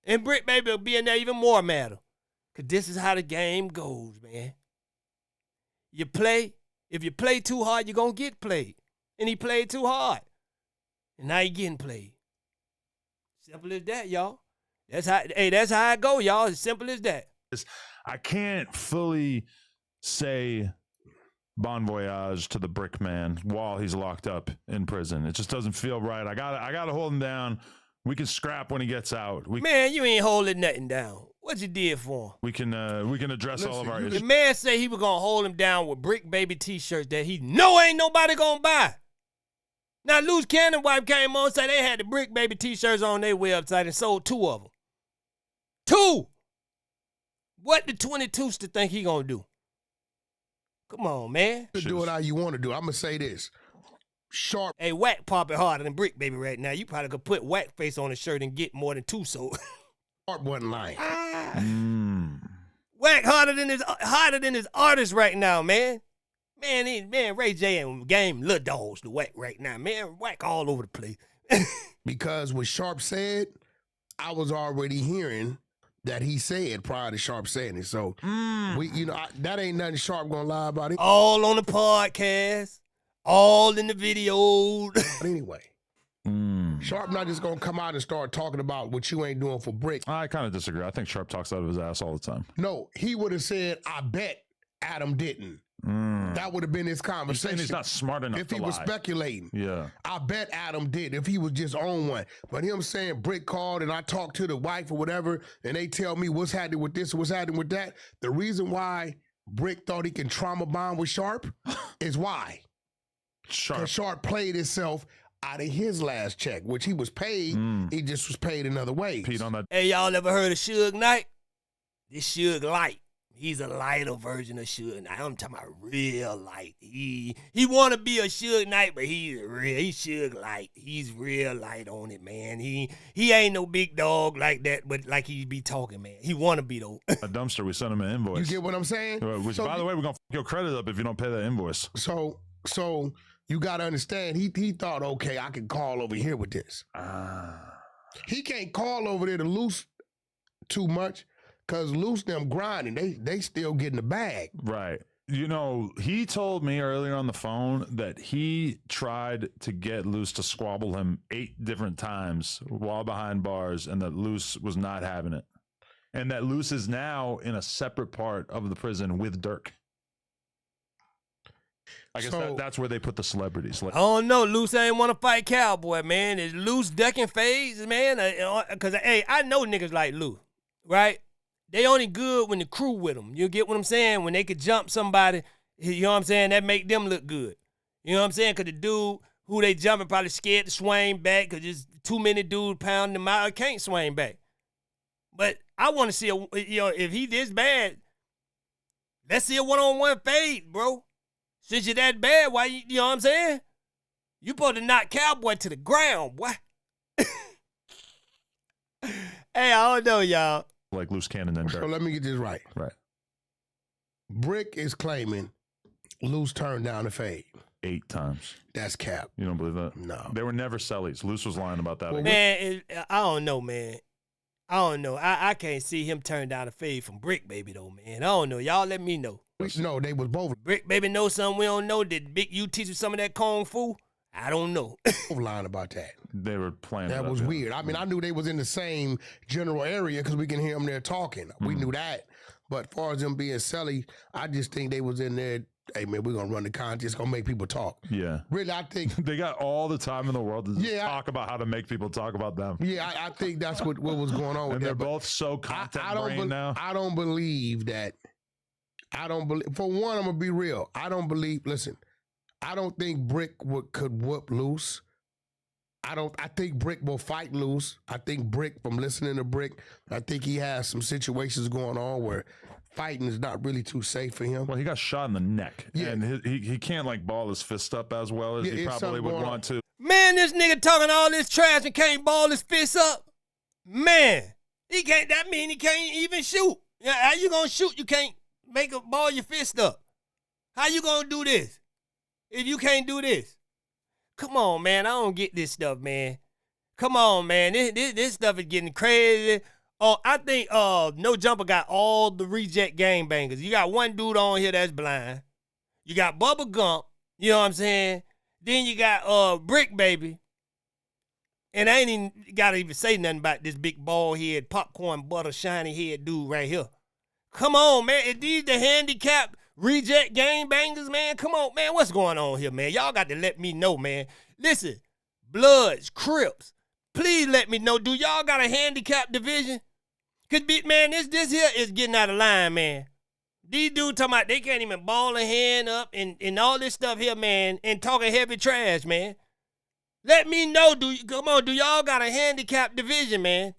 And Brick Baby will be in there even more madder. Because this is how the game goes, man. If you play too hard, you're going to get played. And he played too hard. And now he getting played. Simple as that, y'all. That's how it go, y'all. As simple as that. I can't fully say bon voyage to the Brick Man while he's locked up in prison. It just doesn't feel right. I gotta hold him down. We can scrap when he gets out. Man, you ain't holding nothing down. What you did for him? We can address all of our issues. The man said he was gonna hold him down with Brick Baby t-shirts that he know ain't nobody gonna buy. Now Luce Cannon wife came on and said they had the Brick Baby t-shirts on their website and sold 2 of them. 2! What the 22s to think he gonna do? Come on, man. You do it how you want to do. I'm gonna say this. Sharp. Hey, Wack popping harder than Brick Baby right now. You probably could put Wack face on a shirt and get more than 2 sold. Sharp wasn't lying. Wack harder than his artist right now, man. Man, Ray J and Game Lil Dogs to Wack right now, man. Wack all over the place. Because what Sharp said, I was already hearing that he said prior to Sharp saying it. So that ain't nothing Sharp gonna lie about it. All on the podcast, all in the videos. But anyway, Sharp not just gonna come out and start talking about what you ain't doing for Brick. I kind of disagree. I think Sharp talks out of his ass all the time. No, he would have said, I bet Adam didn't. That would have been his conversation. He's not smart enough if he was speculating. Yeah. I bet Adam did if he was just on one. But him saying Brick called and I talked to the wife or whatever, and they tell me what's happening with this, what's happening with that. The reason why Brick thought he can trauma bond with Sharp is why. Because Sharp played himself out of his last check, which he was paid. He just was paid another way. Pete on that. Hey, y'all ever heard of Suge Knight? This Suge Light. He's a lighter version of Suge Knight. I'm talking about real light. He want to be a Suge Knight, but he's Suge Light. He's real light on it, man. He ain't no big dog like that, but like he be talking, man. He want to be though. A dumpster. We sent him an invoice. You get what I'm saying? Which, by the way, we're gonna f your credit up if you don't pay that invoice. So you gotta understand. He thought, okay, I can call over here with this. He can't call over there to Luce too much. Because Luce them grinding, they still getting the bag. Right. You know, he told me earlier on the phone that he tried to get Luce to squabble him 8 different times while behind bars, and that Luce was not having it. And that Luce is now in a separate part of the prison with Durk. I guess that's where they put the celebrities. I don't know. Luce ain't want to fight Cowboy, man. Is Luce ducking phase, man? Because, hey, I know niggas like Luce, right? they only good when the crew with them. You get what I'm saying? When they could jump somebody, you know what I'm saying? That make them look good. You know what I'm saying? Because the dude who they jumping probably scared to swing back because there's too many dudes pounding him out or can't swing back. But I want to see, if he this bad, let's see a one-on-one fade, bro. Since you're that bad, why you know what I'm saying? You supposed to knock Cowboy to the ground, boy. Hey, I don't know, y'all. Like Luce Cannon and Durk. So let me get this right. Right. Brick is claiming Luce turned down the fade 8 times. That's cap. You don't believe that? No. They were never sellies. Luce was lying about that. Man, I don't know, man. I don't know. I can't see him turn down the fade from Brick Baby, though, man. I don't know. Y'all let me know. No, they was both. Brick Baby know something we don't know. Did Big U teach you some of that Kung Fu? I don't know. Lying about that. They were playing. That was weird. I mean, I knew they was in the same general area because we can hear them there talking. We knew that. But as far as them being selly, I just think they was in there. Hey, man, we're going to run the contest. Going to make people talk. Yeah. Really, I think. They got all the time in the world to talk about how to make people talk about them. Yeah, I think that's what was going on with and that. They're both so content-brained now. I don't believe that. For one, I'm going to be real. Listen, I don't think Brick could whoop Luce. I think Brick will fight Luce. I think Brick, from listening to Brick, I think he has some situations going on where fighting is not really too safe for him. Well, he got shot in the neck. Yeah. And he can't like ball his fist up as well as he probably would want to. Man, this nigga talking all this trash and can't ball his fist up. Man, he can't. That mean he can't even shoot. Yeah, how you gonna shoot? You can't make a ball your fist up. How you gonna do this if you can't do this? Come on, man. I don't get this stuff, man. Come on, man. This stuff is getting crazy. Oh, I think No Jumper got all the reject gangbangers. You got one dude on here that's blind. You got Bubba Gump. You know what I'm saying? Then you got Brick Baby. And I ain't even got to even say nothing about this big bald head, popcorn butter, shiny head dude right here. Come on, man. Is these the handicapped reject gangbangers, man? Come on, man. What's going on here, man? Y'all got to let me know, man. Listen, Bloods, Crips, please let me know. Do y'all got a handicap division? Because, man, this here is getting out of line, man. These dudes talking about they can't even ball a hand up and all this stuff here, man, and talking heavy trash, man. Let me know. Do y'all got a handicap division, man?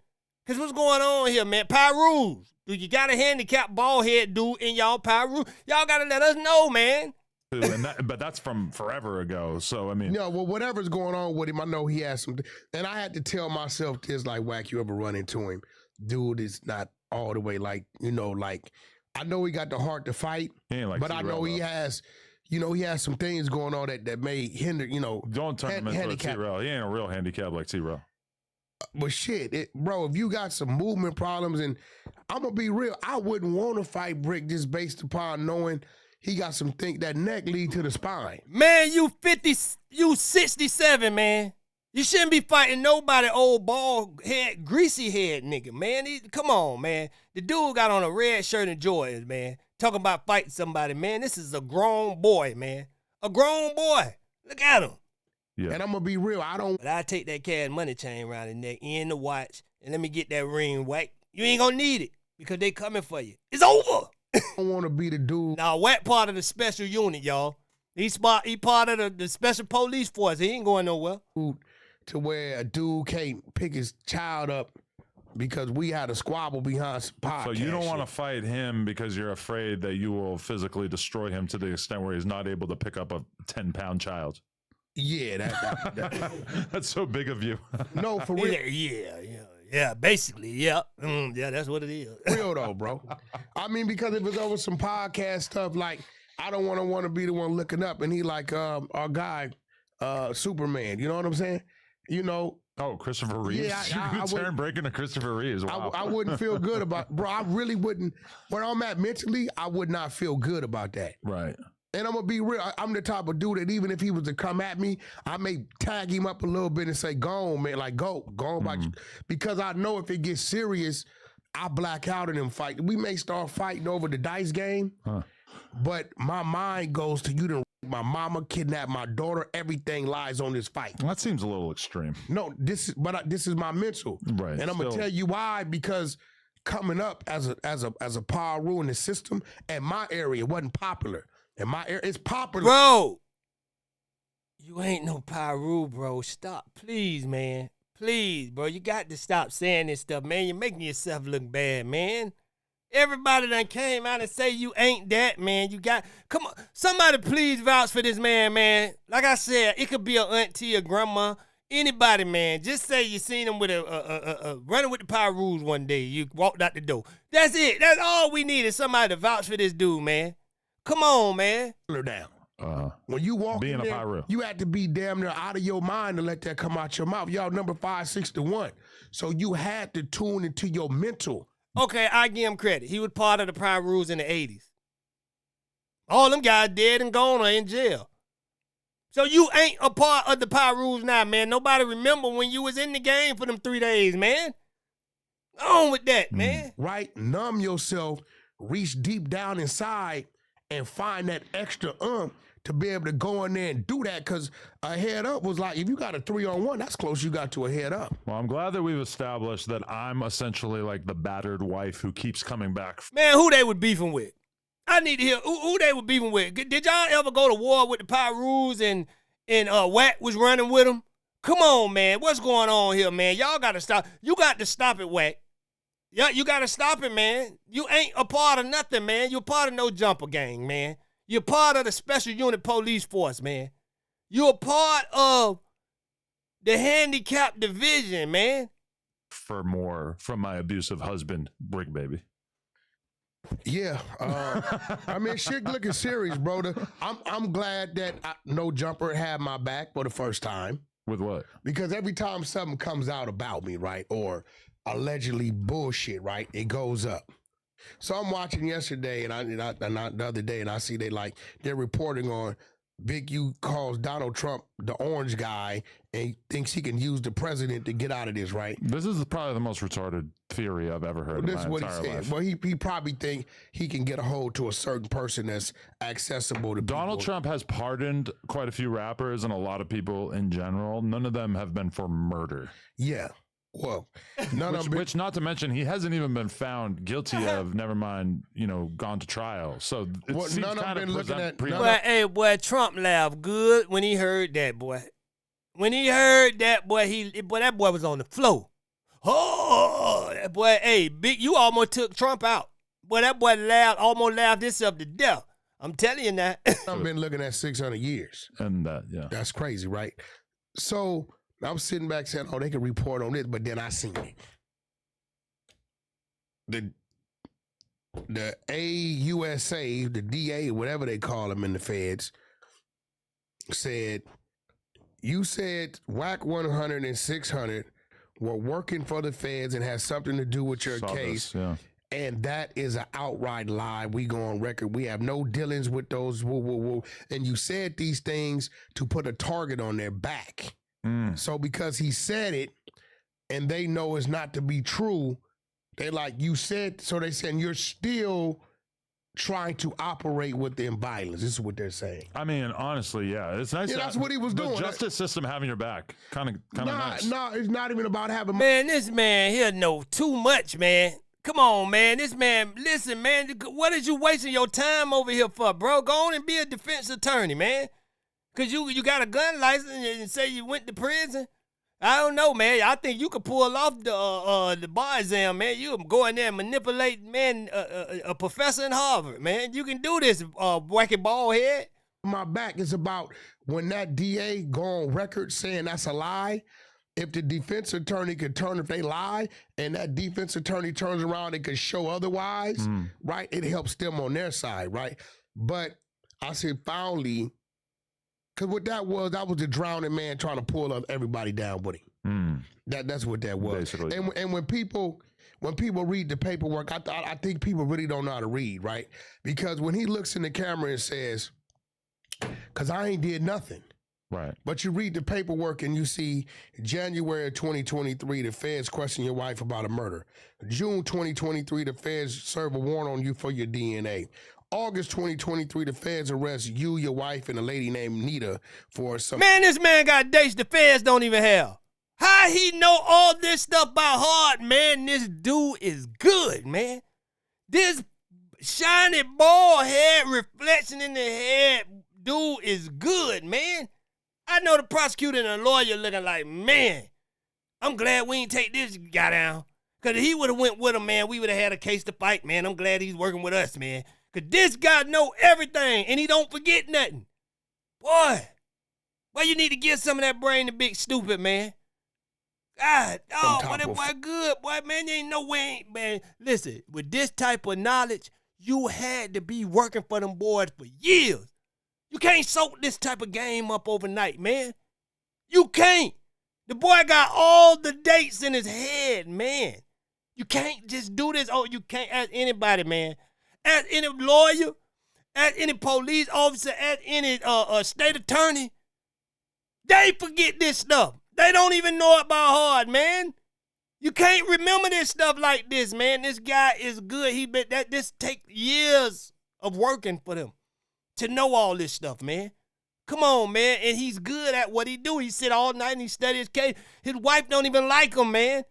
Because what's going on here, man? Pyru's. Do you got a handicap ball head dude in y'all Pyru? Y'all got to let us know, man. But that's from forever ago. So, I mean. No, well, whatever's going on with him, I know he has some. And I had to tell myself this, like, Wack, you ever run into him? Dude is not all the way like, I know he got the heart to fight, but I know he has, he has some things going on that may hinder, Don't turn him into a T-Rail. He ain't a real handicap like T-Rail. But shit, bro, if you got some movement problems, and I'm going to be real, I wouldn't want to fight Brick just based upon knowing he got some things, that neck lead to the spine. Man, you 67, man. You shouldn't be fighting nobody old bald head, greasy head nigga, man. Come on, man. The dude got on a red shirt and Jordans, man. Talking about fighting somebody, man. This is a grown boy, man. A grown boy. Look at him. Yeah. And I'm going to be real. But I take that cash money chain around the neck, in the watch, and let me get that ring, Wack. You ain't going to need it because they coming for you. It's over. I don't want to be the dude. Now, Wack part of the special unit, y'all. He part of the special police force. He ain't going nowhere. To where a dude can't pick his child up because we had a squabble behind some podcast. So you don't want to fight him because you're afraid that you will physically destroy him to the extent where he's not able to pick up a 10-pound child. Yeah, that's so big of you. No, for real. Yeah, basically, yeah. Yeah, that's what it is. Real though, bro. I mean, because if it's over some podcast stuff, like, I don't want to be the one looking up and he like our guy, Superman. You know what I'm saying? Oh, Christopher Reeves. Yeah, you could turn break into Christopher Reeves. Wow. I wouldn't feel good about, bro. I really wouldn't. Where I'm at mentally, I would not feel good about that. Right. And I'm gonna be real. I'm the type of dude that even if he was to come at me, I may tag him up a little bit and say, "Go on, man! Like go on, about you," because I know if it gets serious, I black out in them fight. We may start fighting over the dice game, but my mind goes to you done. My mama kidnapped my daughter. Everything lies on this fight. Well, that seems a little extreme. No, this is my mental. Right. And I'm going to tell you why, because coming up as a Paru in the system, and my area wasn't popular. In my area, it's popular. Bro, you ain't no Paru, bro. Stop. Please, man. Please, bro. You got to stop saying this stuff, man. You're making yourself look bad, man. Everybody done came out and say you ain't that, man. Come on. Somebody please vouch for this man, man. Like I said, it could be an auntie, a grandma, anybody, man. Just say you seen him with running with the Power Rules one day. You walked out the door. That's it. That's all we need is somebody to vouch for this dude, man. Come on, man. Down. When you walk in there, you had to be damn near out of your mind to let that come out your mouth. Y'all number 5, 6 to 1. So you had to tune into your mental. Okay, I give him credit. He was part of the Power Rules in the 80s. All them guys dead and gone or in jail. So you ain't a part of the Power Rules now, man. Nobody remember when you was in the game for them 3 days, man. Go on with that, man. Right? Numb yourself, reach deep down inside, and find that extra to be able to go in there and do that, because a head up was like, if you got a 3-on-1, that's close you got to a head up. Well, I'm glad that we've established that I'm essentially like the battered wife who keeps coming back. Man, who they was beefing with? I need to hear who they were beefing with. Did y'all ever go to war with the Power Rules and Wack was running with them? Come on, man. What's going on here, man? Y'all got to stop. You got to stop it, Wack. Yeah, you got to stop it, man. You ain't a part of nothing, man. You're part of no jumper gang, man. You're part of the Special Unit Police Force, man. You're a part of the handicapped division, man. For more from my abusive husband, Brick Baby. Yeah, I mean, shit looking serious, bro. I'm glad that No Jumper had my back for the first time. With what? Because every time something comes out about me, right, or allegedly bullshit, right, it goes up. So I'm watching yesterday and the other day, and I see they're reporting on Big U calls Donald Trump the orange guy and he thinks he can use the president to get out of this, right? This is probably the most retarded theory I've ever heard in my entire life. Well, he probably think he can get a hold to a certain person that's accessible to Donald Trump has pardoned quite a few rappers and a lot of people in general. None of them have been for murder. Yeah. Well, which not to mention, he hasn't even been found guilty of, never mind, gone to trial. So it seems kind of looking at. Hey, boy, Trump laughed good when he heard that, boy. When he heard that, boy, that boy was on the floor. Oh, that boy, hey, Big, you almost took Trump out. Boy, that boy almost laughed himself to death. I'm telling you now. I've been looking at 600 years. And yeah. That's crazy, right? So I'm sitting back saying, oh, they can report on this, but then I seen it. The AUSA, the DA, whatever they call them in the feds, said, you said Wack 100 and 600 were working for the feds and has something to do with your case. Yeah. And that is an outright lie. We go on record. We have no dealings with those. Woo, woo, woo. And you said these things to put a target on their back. So because he said it and they know it's not to be true, they like, you said, so they saying you're still trying to operate within violence. This is what they're saying. I mean, honestly, yeah. It's nice. Yeah, that's what he was doing. The justice system having your back. Kind of nice. No, it's not even about having. Man, this man here know too much, man. Come on, man. This man, listen, man. What is you wasting your time over here for, bro? Go on and be a defense attorney, man. Because you got a gun license and say you went to prison? I don't know, man. I think you could pull off the bar exam, man. You can go in there and manipulate, man, a professor in Harvard, man. You can do this, wacky bald head. My back is about when that DA go on record saying that's a lie. If the defense attorney could if they lie, and that defense attorney turns around and could show otherwise, right? It helps them on their side, right? But I said, finally, because what that was the drowning man trying to pull up everybody down with him. That's what that was. Basically. And when people read the paperwork, I think people really don't know how to read, right? Because when he looks in the camera and says, because I ain't did nothing. Right. But you read the paperwork and you see January 2023, the feds question your wife about a murder. June 2023, the feds serve a warrant on you for your DNA. August 2023, the feds arrest you, your wife, and a lady named Nita for some. Man, this man got dates the feds don't even have. How he know all this stuff about hard, man? This dude is good, man. This shiny bald head reflection in the head dude is good, man. I know the prosecutor and the lawyer looking like, man, I'm glad we ain't take this guy down. Because if he would have went with him, man, we would have had a case to fight, man. I'm glad he's working with us, man. Because this guy know everything, and he don't forget nothing. Boy, you need to give some of that brain to Big Stupid, man. God, oh, boy, that boy good. Boy, man, there ain't no way, man. Listen, with this type of knowledge, you had to be working for them boys for years. You can't soak this type of game up overnight, man. You can't. The boy got all the dates in his head, man. You can't just do this. Oh, you can't ask anybody, man. Ask any lawyer, ask any police officer, ask any state attorney. They forget this stuff. They don't even know it by heart, man. You can't remember this stuff like this, man. This guy is good. This take years of working for them to know all this stuff, man. Come on, man. And he's good at what he do. He sit all night and he study his case. His wife don't even like him, man.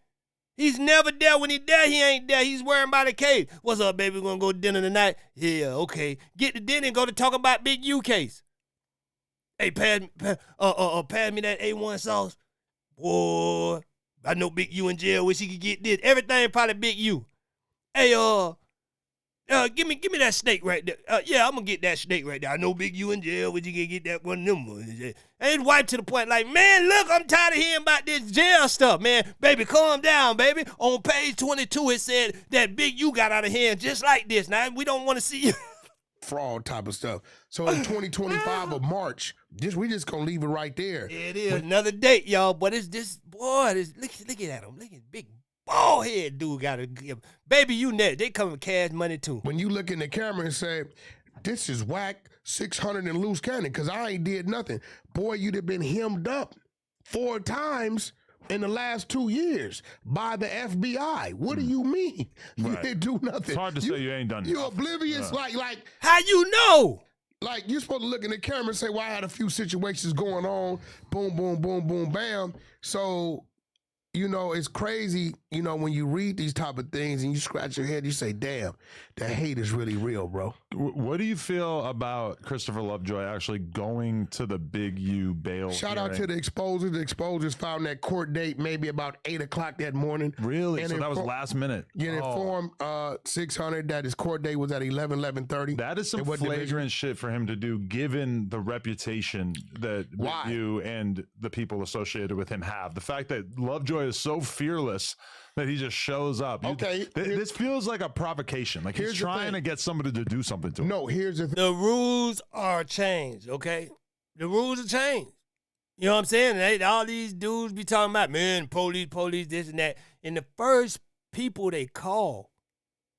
He's never there. When he there, he ain't there. He's worrying about a case. What's up, baby? We gonna go to dinner tonight? Yeah, okay. Get to dinner and go to talk about Big U case. Hey, pass me that A1 sauce. Boy, I know Big U in jail. Wish he could get this. Everything probably Big U. Hey, give me that steak right there. Yeah, I'm gonna get that steak right there. I know Big U in jail. Wish you could get that one of them ones. And his wife to the point like, man, look, I'm tired of hearing about this jail stuff, man. Baby, calm down, baby. On page 22, it said that Big U got out of hand just like this. Now, we don't want to see you. Fraud type of stuff. So in 2025 of March, we just gonna leave it right there. It is another date, y'all. But it's this boy. Look at him. Look at big bald head dude. Got to give baby you net. They come with cash money too. When you look in the camera and say, "This is Wack 600 and Luce Cannon," because I ain't did nothing. Boy, you'd have been hemmed up 4 times in the last 2 years by the FBI. What do you mean? You didn't do nothing. It's hard to say you ain't done You're nothing. oblivious. Like how you know? Like you're supposed to look in the camera and say, "Well, I had a few situations going on. Boom, boom, boom, boom, bam." So, you know, it's crazy, you know, when you read these type of things and you scratch your head, you say, damn, that hate is really real, bro. What do you feel about Christopher Lovejoy actually going to the Big U bail Shout out to the exposers. The exposers found that court date maybe about 8 o'clock that morning. Really? So that was last minute? Yeah, informed 600 that his court date was at 11:30. That is some flagrant shit for him to do, given the reputation that Big U and the people associated with him have. The fact that Lovejoy is so fearless that he just shows up. Okay. This feels like a provocation. Like he's trying to get somebody to do something to him. No, here's the thing. The rules are changed, okay? The rules are changed. You know what I'm saying? All these dudes be talking about, man, police, this and that. And the first people they call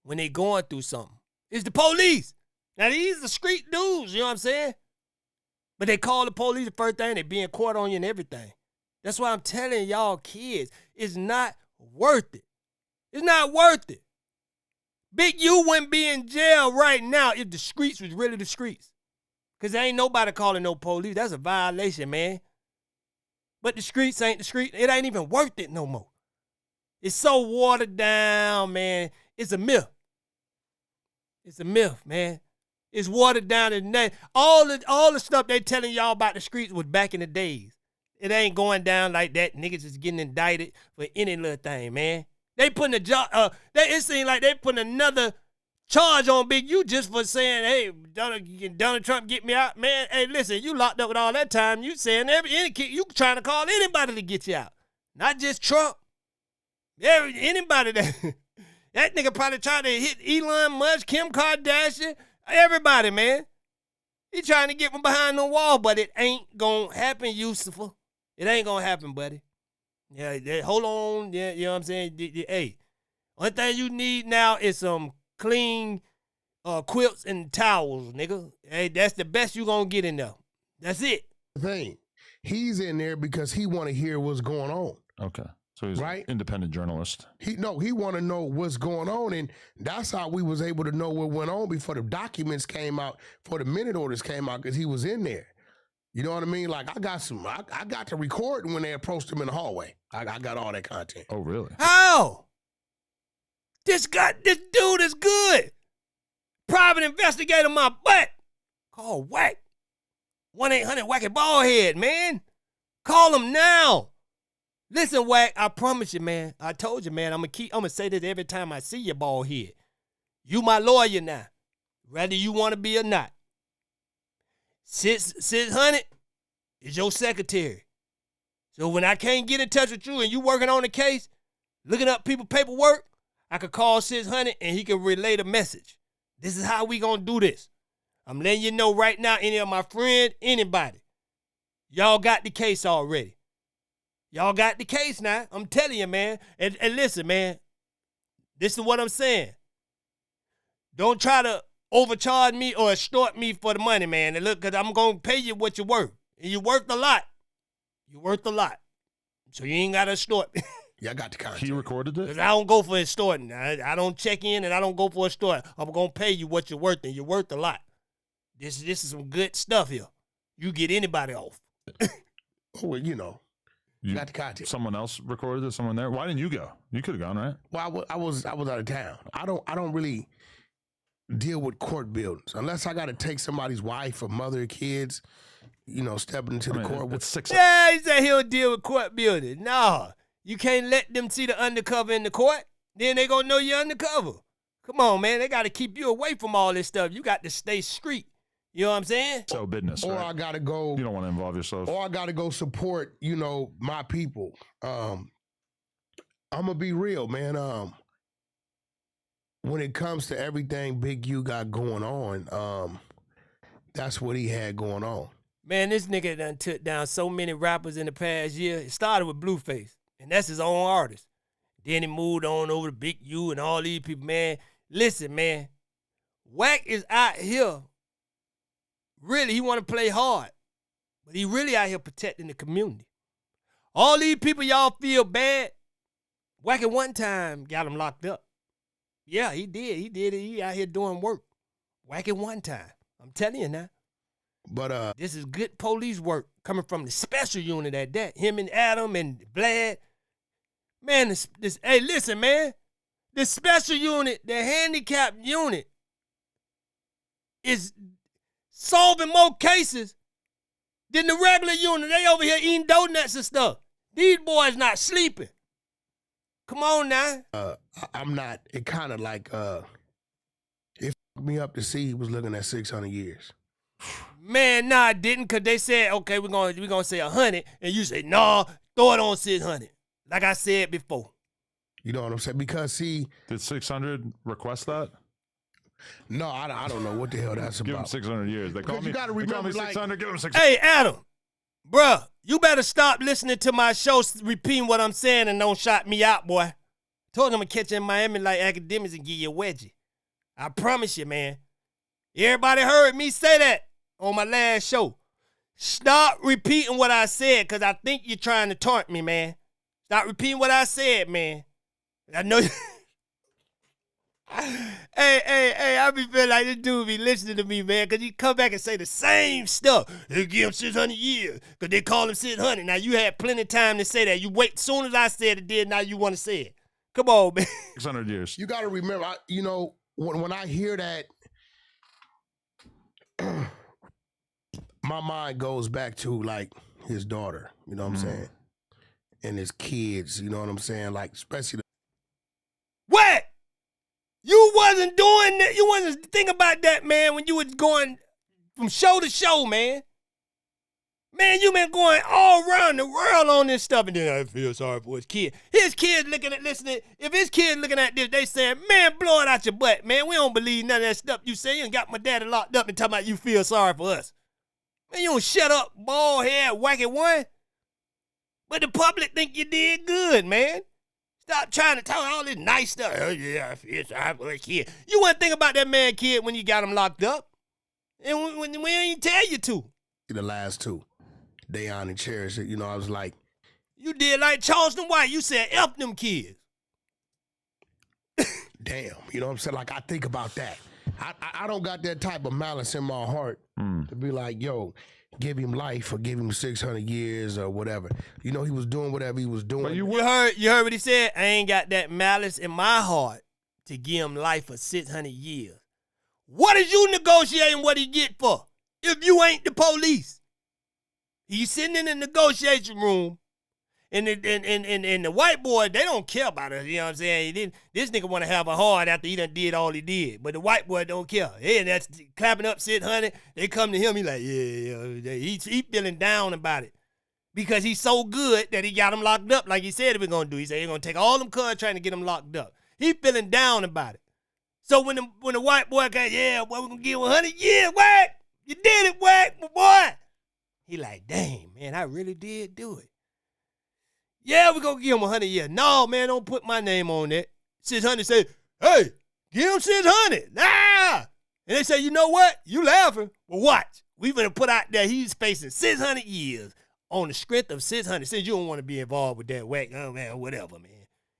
when they going through something is the police. Now, these are street dudes, you know what I'm saying? But they call the police the first thing, they be in court on you and everything. That's why I'm telling y'all kids, it's not worth it. It's not worth it. Big U wouldn't be in jail right now if the streets was really the streets. Because there ain't nobody calling no police. That's a violation, man. But the streets ain't the street. It ain't even worth it no more. It's so watered down, man. It's a myth. It's a myth, man. It's watered down. All the stuff they telling y'all about the streets was back in the days. It ain't going down like that. Niggas is getting indicted for any little thing, man. They putting it seems like they putting another charge on Big U just for saying, hey, Donald Trump get me out. Man, hey, listen, you locked up with all that time. You saying you trying to call anybody to get you out. Not just Trump. Anybody that nigga probably trying to hit Elon Musk, Kim Kardashian, everybody, man. He trying to get from behind the wall, but it ain't gonna happen, Yusufa. It ain't gonna happen, buddy. Yeah, hold on. Yeah, you know what I'm saying? Hey, only thing you need now is some clean quilts and towels, nigga. Hey, that's the best you gonna get in there. That's it. Thing. He's in there because he want to hear what's going on. Okay. So he's an independent journalist. He want to know what's going on, and that's how we was able to know what went on before the documents came out, before the minute orders came out, because he was in there. You know what I mean? Like I got to record when they approached him in the hallway. I got all that content. Oh, really? How? This dude is good. Private investigator my butt. Call Wack. 1-800-WACK-IT-BALLHEAD, man. Call him now. Listen, Wack, I promise you, man. I told you, man, I'm gonna say this every time I see you, bald head. You my lawyer now. Whether you want to be or not. 600 is your secretary. So when I can't get in touch with you and you working on the case, looking up people's paperwork, I could call 600 and he can relay the message. This is how we gonna do this. I'm letting you know right now, any of my friends, anybody. Y'all got the case already. Y'all got the case now. I'm telling you, man. And listen, man. This is what I'm saying. Don't try to overcharge me or extort me for the money, man. And look, because I'm going to pay you what you're worth. And you're worth a lot. You're worth a lot. So you ain't got to extort me. Yeah, I got the content. He recorded it? Because I don't go for extorting. I don't check in and I don't go for extorting. I'm going to pay you what you're worth, and you're worth a lot. This is some good stuff here. You get anybody off. Well, you know. You got the content. Someone else recorded it? Someone there? Why didn't you go? You could have gone, right? Well, I was out of town. I don't really deal with court buildings unless I got to take somebody's wife or mother or kids, you know, stepping into the court with 6. Yeah, he said he'll deal with court buildings. No, you can't let them see the undercover in the court. Then they gonna know you're undercover. Come on, man. They got to keep you away from all this stuff. You got to stay street. You know what I'm saying? So business, or right? I gotta go. You don't want to involve yourself. Or I gotta go support, you know, my people. I'm gonna be real, man. When it comes to everything Big U got going on, that's what he had going on. Man, this nigga done took down so many rappers in the past year. It started with Blueface, and that's his own artist. Then he moved on over to Big U and all these people, man. Listen, man. Wack is out here. Really, he want to play hard, but he really out here protecting the community. All these people y'all feel bad, Wack at one time got him locked up. Yeah, he did. He did it. He out here doing work. Wack at one time. I'm telling you now. But this is good police work coming from the special unit at that. Him and Adam and Vlad. Man, this hey, listen, man. The special unit, the handicapped unit, is solving more cases than the regular unit. They over here eating donuts and stuff. These boys not sleeping. Come on now. I'm not. It kind of like it fucked me up to see he was looking at 600 years. Man, nah, I didn't, because they said, okay, we're gonna say 100, and you say, nah, throw it on 600. Like I said before. You know what I'm saying? Because see, did 600 request that? No, I don't know what the hell that's give about. Give him 600 years. They call me, gotta remember, they call me 600, like, give him 600. Hey, Adam, bruh, you better stop listening to my show, repeating what I'm saying, and don't shot me out, boy. Told them to catch you in Miami like academics and give you a wedgie. I promise you, man. Everybody heard me say that on my last show. Stop repeating what I said, because I think you're trying to taunt me, man. Stop repeating what I said, man. I know. Hey, I be feeling like this dude be listening to me, man, because he come back and say the same stuff. They give him 600 years because they call him 600. Now, you had plenty of time to say that. You wait. As soon as I said it did, now you want to say it. Come on, man. 600 years. You got to remember, when I hear that, my mind goes back to, like, his daughter, you know what I'm saying? And his kids, you know what I'm saying? Like, especially What? You wasn't doing that. You wasn't thinking about that, man, when you was going from show to show, man. Man, you been going all around the world on this stuff, and then I feel sorry for his kid. His kid listening. If his kid looking at this, they saying, man, blow it out your butt, man. We don't believe none of that stuff you say. You got my daddy locked up and talking about you feel sorry for us. Man, you don't shut up, bald head, wacky one. But the public think you did good, man. Stop trying to talk all this nice stuff. Oh, yeah, I feel sorry for a kid. You wasn't thinking about that man kid when you got him locked up. And when we didn't tell you to. The last two, Dayon and Cherish, you know, I was like. You did like Charleston White. You said F them kids. Damn, you know what I'm saying? Like, I think about that. I don't got that type of malice in my heart to be like, yo, give him life or give him 600 years or whatever. You know, he was doing whatever he was doing. But you heard what he said? I ain't got that malice in my heart to give him life for 600 years. What is you negotiating what he get for if you ain't the police? He's sitting in the negotiation room, and the white boy, they don't care about us, you know what I'm saying? This nigga want to have a heart after he done did all he did, but the white boy don't care. Hey, that's clapping up 600. They come to him, he like, yeah. He feeling down about it because he's so good that he got him locked up like he said he was going to do. He said he's going to take all them cards trying to get him locked up. He feeling down about it. So when the white boy got, yeah, boy, we're going to give 100 years, Wack. You did it, Wack, my boy. He like, damn, man, I really did do it. Yeah, we're going to give him 100 years. No, man, don't put my name on that. 600 say, hey, give him 600. Nah. And they say, you know what? You laughing. Well, watch. We going to put out there he's facing 600 years on the strength of 600. Since you don't want to be involved with that, Wack, oh, man, whatever, man.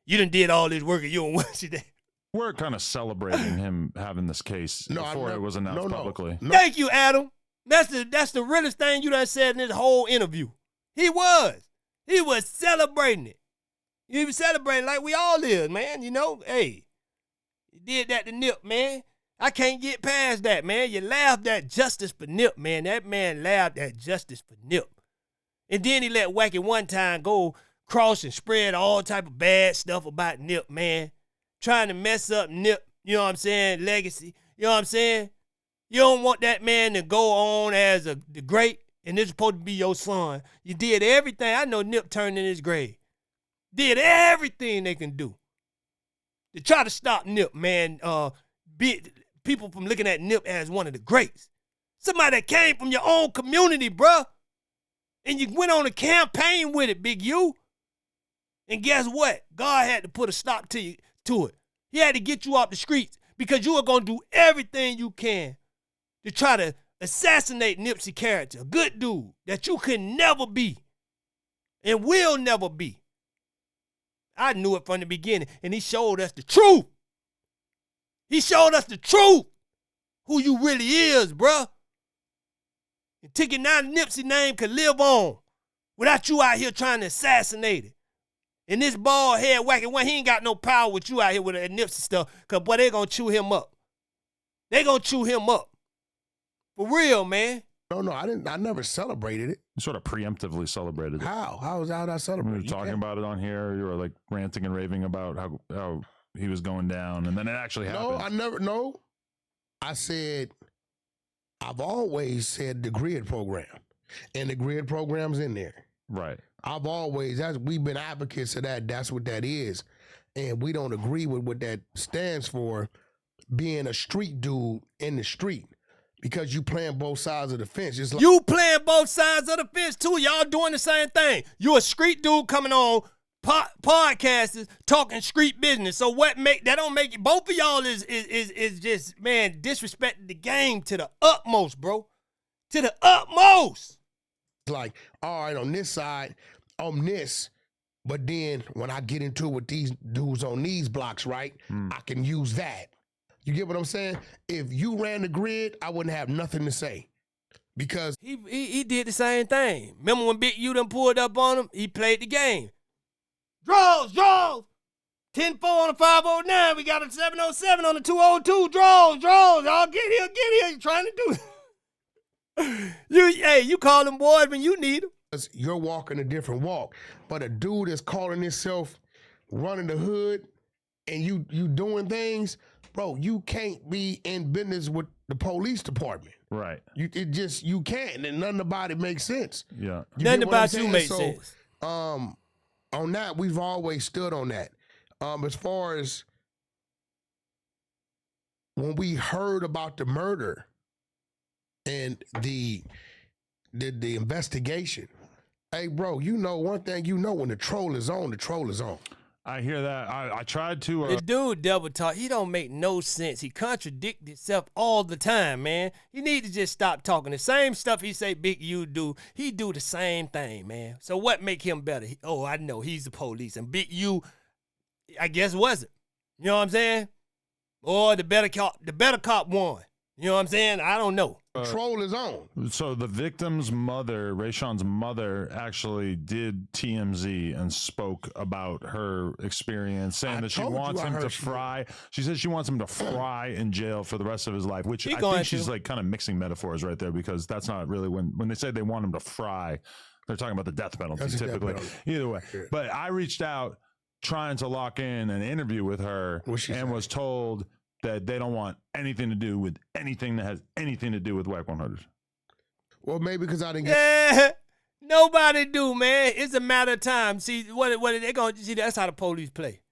You done did all this work and you don't want to do that. We're kind of celebrating him having this case before it was announced publicly. No. Thank you, Adam. That's the realest thing you done said in this whole interview. He was celebrating it. He was celebrating like we all is, man. You know, hey, you did that to Nip, man. I can't get past that, man. You laughed at justice for Nip, man. That man laughed at justice for Nip. And then he let Wacky one time go cross and spread all type of bad stuff about Nip, man. Trying to mess up Nip, you know what I'm saying, legacy. You know what I'm saying? You don't want that man to go on as the great, and this is supposed to be your son. You did everything. I know Nip turned in his grave. Did everything they can do to try to stop Nip, man. People from looking at Nip as one of the greats. Somebody that came from your own community, bruh. And you went on a campaign with it, Big U. And guess what? God had to put a stop to it. He had to get you off the streets because you are going to do everything you can to try to assassinate Nipsey character, a good dude that you can never be and will never be. I knew it from the beginning, and he showed us the truth. He showed us the truth, who you really is, bruh. And taking down Nipsey name could live on without you out here trying to assassinate it. And this bald head Wacky one, he ain't got no power with you out here with that Nipsey stuff, because, boy, they going to chew him up. They going to chew him up. For real, man. No, I never celebrated it. You sort of preemptively celebrated it. How? How did I celebrate? We were talking about it on here. You were like ranting and raving about how he was going down, and then it actually happened. I said, I've always said the grid program, and the grid program's in there. Right. We've been advocates of that. That's what that is. And we don't agree with what that stands for, being a street dude in the street. Because you playing both sides of the fence. It's like, you playing both sides of the fence too. Y'all doing the same thing. You a street dude coming on podcasters talking street business. So what that don't make it? Both of y'all is just, man, disrespecting the game to the utmost, bro. To the utmost. It's like, all right, on this side, I'm this. But then when I get into it with these dudes on these blocks, right, I can use that. You get what I'm saying? If you ran the grid, I wouldn't have nothing to say. Because he did the same thing. Remember when Big U done pulled up on him? He played the game. Draws. 10-4 on the 509. We got a 707 on the 202. Draws. Y'all get here. You trying to do it. You call them boys when you need them. You're walking a different walk. But a dude that's calling himself running the hood and you doing things, bro, you can't be in business with the police department. Right. You can't, and nothing about it makes sense. Yeah. Nothing about you makes sense. On that, we've always stood on that. As far as when we heard about the murder and the investigation, hey, bro, you know one thing, when the troll is on, the troll is on. I hear that. I tried to. The dude double talk. He don't make no sense. He contradicts himself all the time, man. You need to just stop talking. The same stuff he say Big U do, he do the same thing, man. So what make him better? I know he's the police, and Big U, I guess, wasn't. You know what I'm saying? Or the better cop won. You know what I'm saying? I don't know. Troll is on. So the victim's mother, Rayshawn's mother, actually did TMZ and spoke about her experience, saying that she wants him to fry. She says she wants him to fry in jail for the rest of his life, which I think she's like kind of mixing metaphors right there, because that's not really when they say they want him to fry, they're talking about the death penalty typically. Either way, but I reached out trying to lock in an interview with her and was told that they don't want anything to do with anything that has anything to do with Wack 100. Well, maybe because I didn't get... Nobody do, man. It's a matter of time. See, what they gonna see? That's how the police play.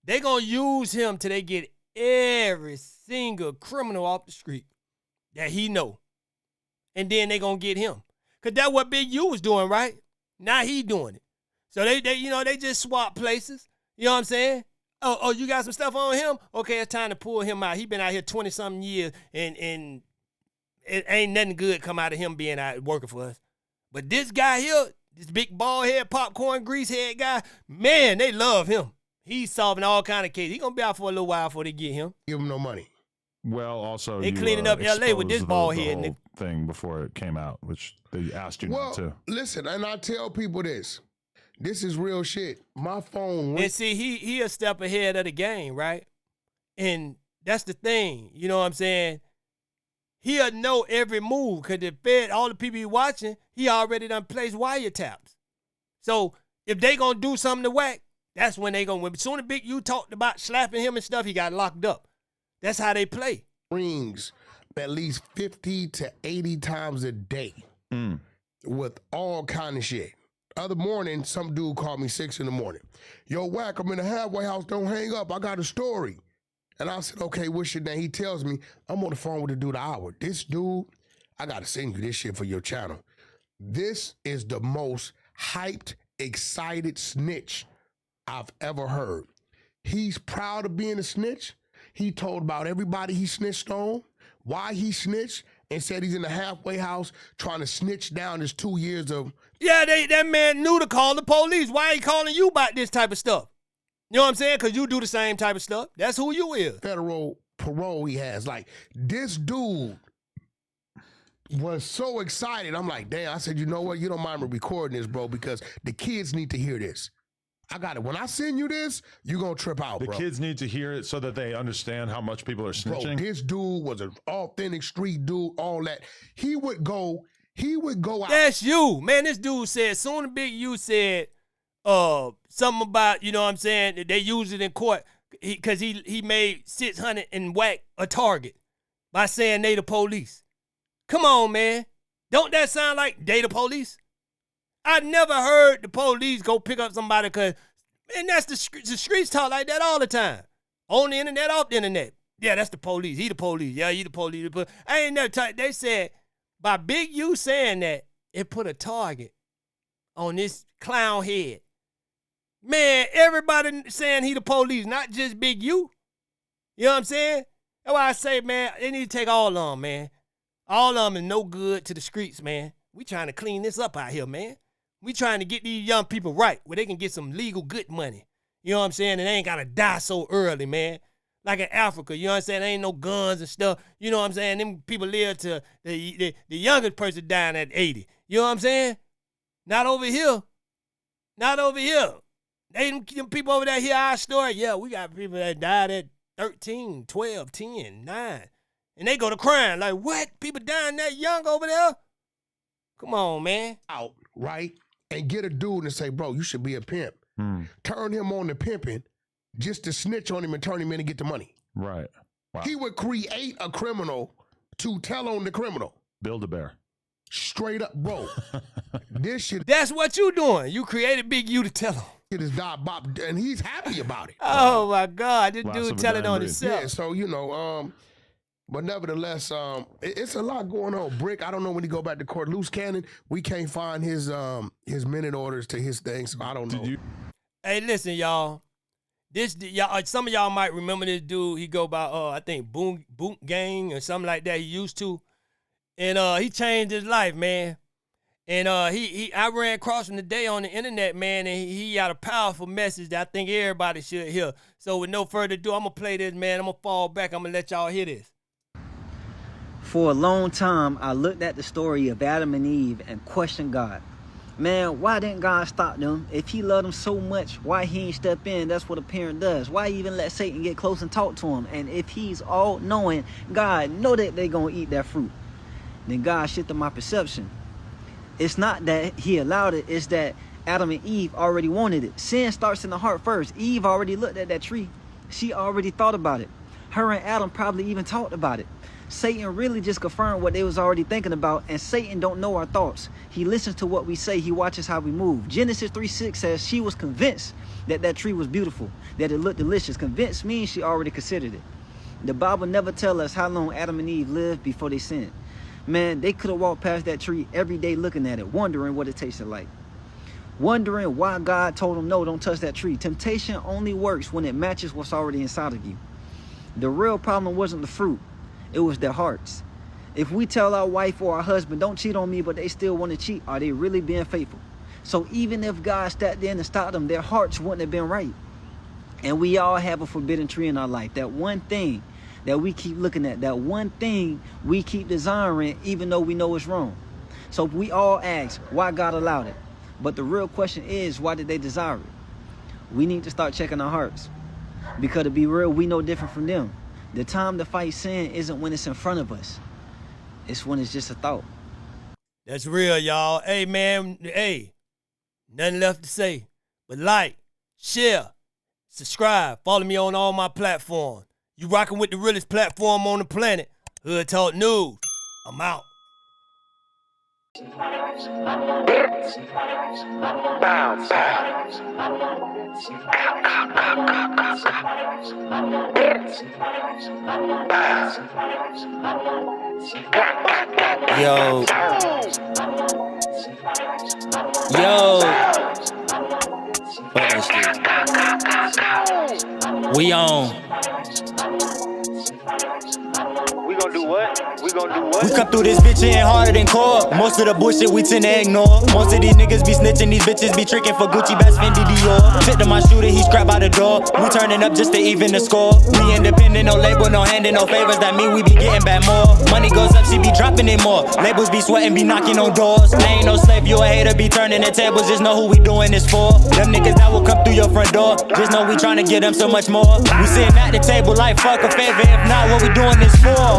They gonna use him till they get every single criminal off the street that he know, and then they gonna get him. Cause that's what Big U was doing, right? Now he doing it. So they just swap places. You know what I'm saying? Oh, you got some stuff on him? Okay, it's time to pull him out. He been out here 20-something years, and it ain't nothing good come out of him being out working for us. But this guy here, this big bald head, popcorn grease head guy, man, they love him. He's solving all kind of cases. He gonna be out for a little while before they get him. Give him no money. Well, also they cleaning up L.A. with this bald head whole thing before it came out, which they asked you not to. Listen, and I tell people this. This is real shit. My phone. And see, he a step ahead of the game, right? And that's the thing. You know what I'm saying? He'll know every move because the Fed, all the people he watching, he already done placed wiretaps. So if they gonna do something to Wack, that's when they gonna win. As soon as Big U talked about slapping him and stuff, he got locked up. That's how they play. Rings at least 50 to 80 times a day with all kind of shit. Other morning, some dude called me 6 in the morning. Yo, Wack, I'm in the halfway house. Don't hang up. I got a story. And I said, okay, what's your name? He tells me, I'm on the phone with the dude an hour. This dude, I got to send you this shit for your channel. This is the most hyped, excited snitch I've ever heard. He's proud of being a snitch. He told about everybody he snitched on, why he snitched, and said he's in the halfway house trying to snitch down his 2 years of... Yeah, that man knew to call the police. Why he calling you about this type of stuff? You know what I'm saying? Because you do the same type of stuff. That's who you is. Federal parole he has. Like, this dude was so excited. I'm like, damn. I said, you know what? You don't mind me recording this, bro, because the kids need to hear this. I got it. When I send you this, you're going to trip out, bro. The kids need to hear it so that they understand how much people are snitching. Bro, this dude was an authentic street dude, all that. He would go out. That's you. Man, this dude said, soon as Big U said something about, you know what I'm saying, that they used it in court because he made 600 and Wack a target by saying they the police. Come on, man. Don't that sound like they the police? I never heard the police go pick up somebody because, man, that's the streets talk like that all the time. On the internet, off the internet. Yeah, that's the police. He the police. Yeah, he the police. I ain't never talked. They said, by Big U saying that, it put a target on this clown head. Man, everybody saying he the police, not just Big U. You know what I'm saying? That's why I say, man, they need to take all of them, man. All of them is no good to the streets, man. We trying to clean this up out here, man. We trying to get these young people right where they can get some legal good money. You know what I'm saying? And they ain't got to die so early, man. Like in Africa, you know what I'm saying? There ain't no guns and stuff. You know what I'm saying? Them people live to the youngest person dying at 80. You know what I'm saying? Not over here. Not over here. Them people over there hear our story. Yeah, we got people that died at 13, 12, 10, 9. And they go to crying. Like, what? People dying that young over there? Come on, man. Out, right? And get a dude and say, bro, you should be a pimp. Turn him on to pimping just to snitch on him and turn him in and get the money. Right. Wow. He would create a criminal to tell on the criminal. Build-A-Bear. Straight up, bro. This shit. That's what you doing. You created Big U to tell him. It is Bob, and he's happy about it. Oh, my God. This dude telling on himself. Yeah, so, you know, but nevertheless, it's a lot going on. Brick, I don't know when he go back to court. Luce Cannon, we can't find his minute orders to his thing, so I don't know. Hey, listen, y'all. Some of y'all might remember this dude. He go by, I think, Boot Gang or something like that. He used to. And he changed his life, man. And I ran across him today on the internet, man, and he got a powerful message that I think everybody should hear. So with no further ado, I'm going to play this, man. I'm going to fall back. I'm going to let y'all hear this. For a long time, I looked at the story of Adam and Eve and questioned God. Man, why didn't God stop them? If he loved them so much, why he ain't step in? That's what a parent does. Why even let Satan get close and talk to him? And if he's all-knowing, God know that they gonna eat that fruit. Then God shifted my perception. It's not that he allowed it, it's that Adam and Eve already wanted it. Sin starts in the heart first. Eve already looked at that tree. She already thought about it. Her and Adam probably even talked about it. Satan really just confirmed what they was already thinking about, and Satan don't know our thoughts. He listens to what we say. He watches how we move. Genesis 3:6 says she was convinced that that tree was beautiful, that it looked delicious. Convinced means she already considered it. The Bible never tells us how long Adam and Eve lived before they sinned. Man, they could have walked past that tree every day looking at it, wondering what it tasted like. Wondering why God told them, no, don't touch that tree. Temptation only works when it matches what's already inside of you. The real problem wasn't the fruit. It was their hearts. If we tell our wife or our husband, don't cheat on me, but they still want to cheat, are they really being faithful? So even if God stepped in and stopped them, their hearts wouldn't have been right. And we all have a forbidden tree in our life. That one thing that we keep looking at, that one thing we keep desiring, even though we know it's wrong. So we all ask why God allowed it. But the real question is, why did they desire it? We need to start checking our hearts. Because to be real, we know different from them. The time to fight sin isn't when it's in front of us. It's when it's just a thought. That's real, y'all. Hey, man. Hey, nothing left to say. But like, share, subscribe, follow me on all my platforms. You rocking with the realest platform on the planet. Hood Talk News. I'm out. Yo. We on. We gonna do what? We gonna do what? We come through this bitch hitting harder than core. Most of the bullshit we tend to ignore. Most of these niggas be snitching, these bitches be tricking for Gucci, Bass, Fendi, Dior. Tip to my shooter, he scrap by the door. We turning up just to even the score. We independent, no label, no handing, no favors. That mean we be getting back more. Money goes up, she be dropping it more. Labels be sweating, be knocking on doors. I ain't no slave, you a hater, be turning the tables. Just know who we doing this for. Them niggas that will come through your front door. Just know we trying to get them so much more. We sitting at the table like fuck a favor. If not, what we doing this for?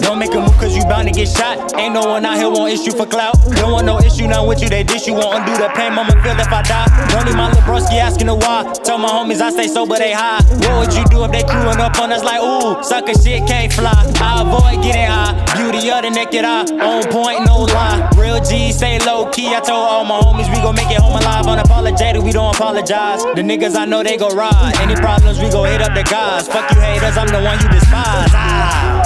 Don't make a move cause you bound to get shot. Ain't no one out here want issue for clout. Don't want no issue now with you, they dish you. Won't undo the pain, mama feel if I die. Don't need my little broski asking the why. Tell my homies I stay sober, they high. What would you do if they crewing up on us like, ooh, sucker shit can't fly. I avoid getting high, beauty of the naked eye. On point, no lie, real G, stay low key. I told all my homies we gon' make it home alive. Unapologetic, we don't apologize. The niggas I know they go ride. Any problems, we go hit up the guys. Fuck you haters, I'm the one you despise. Ah.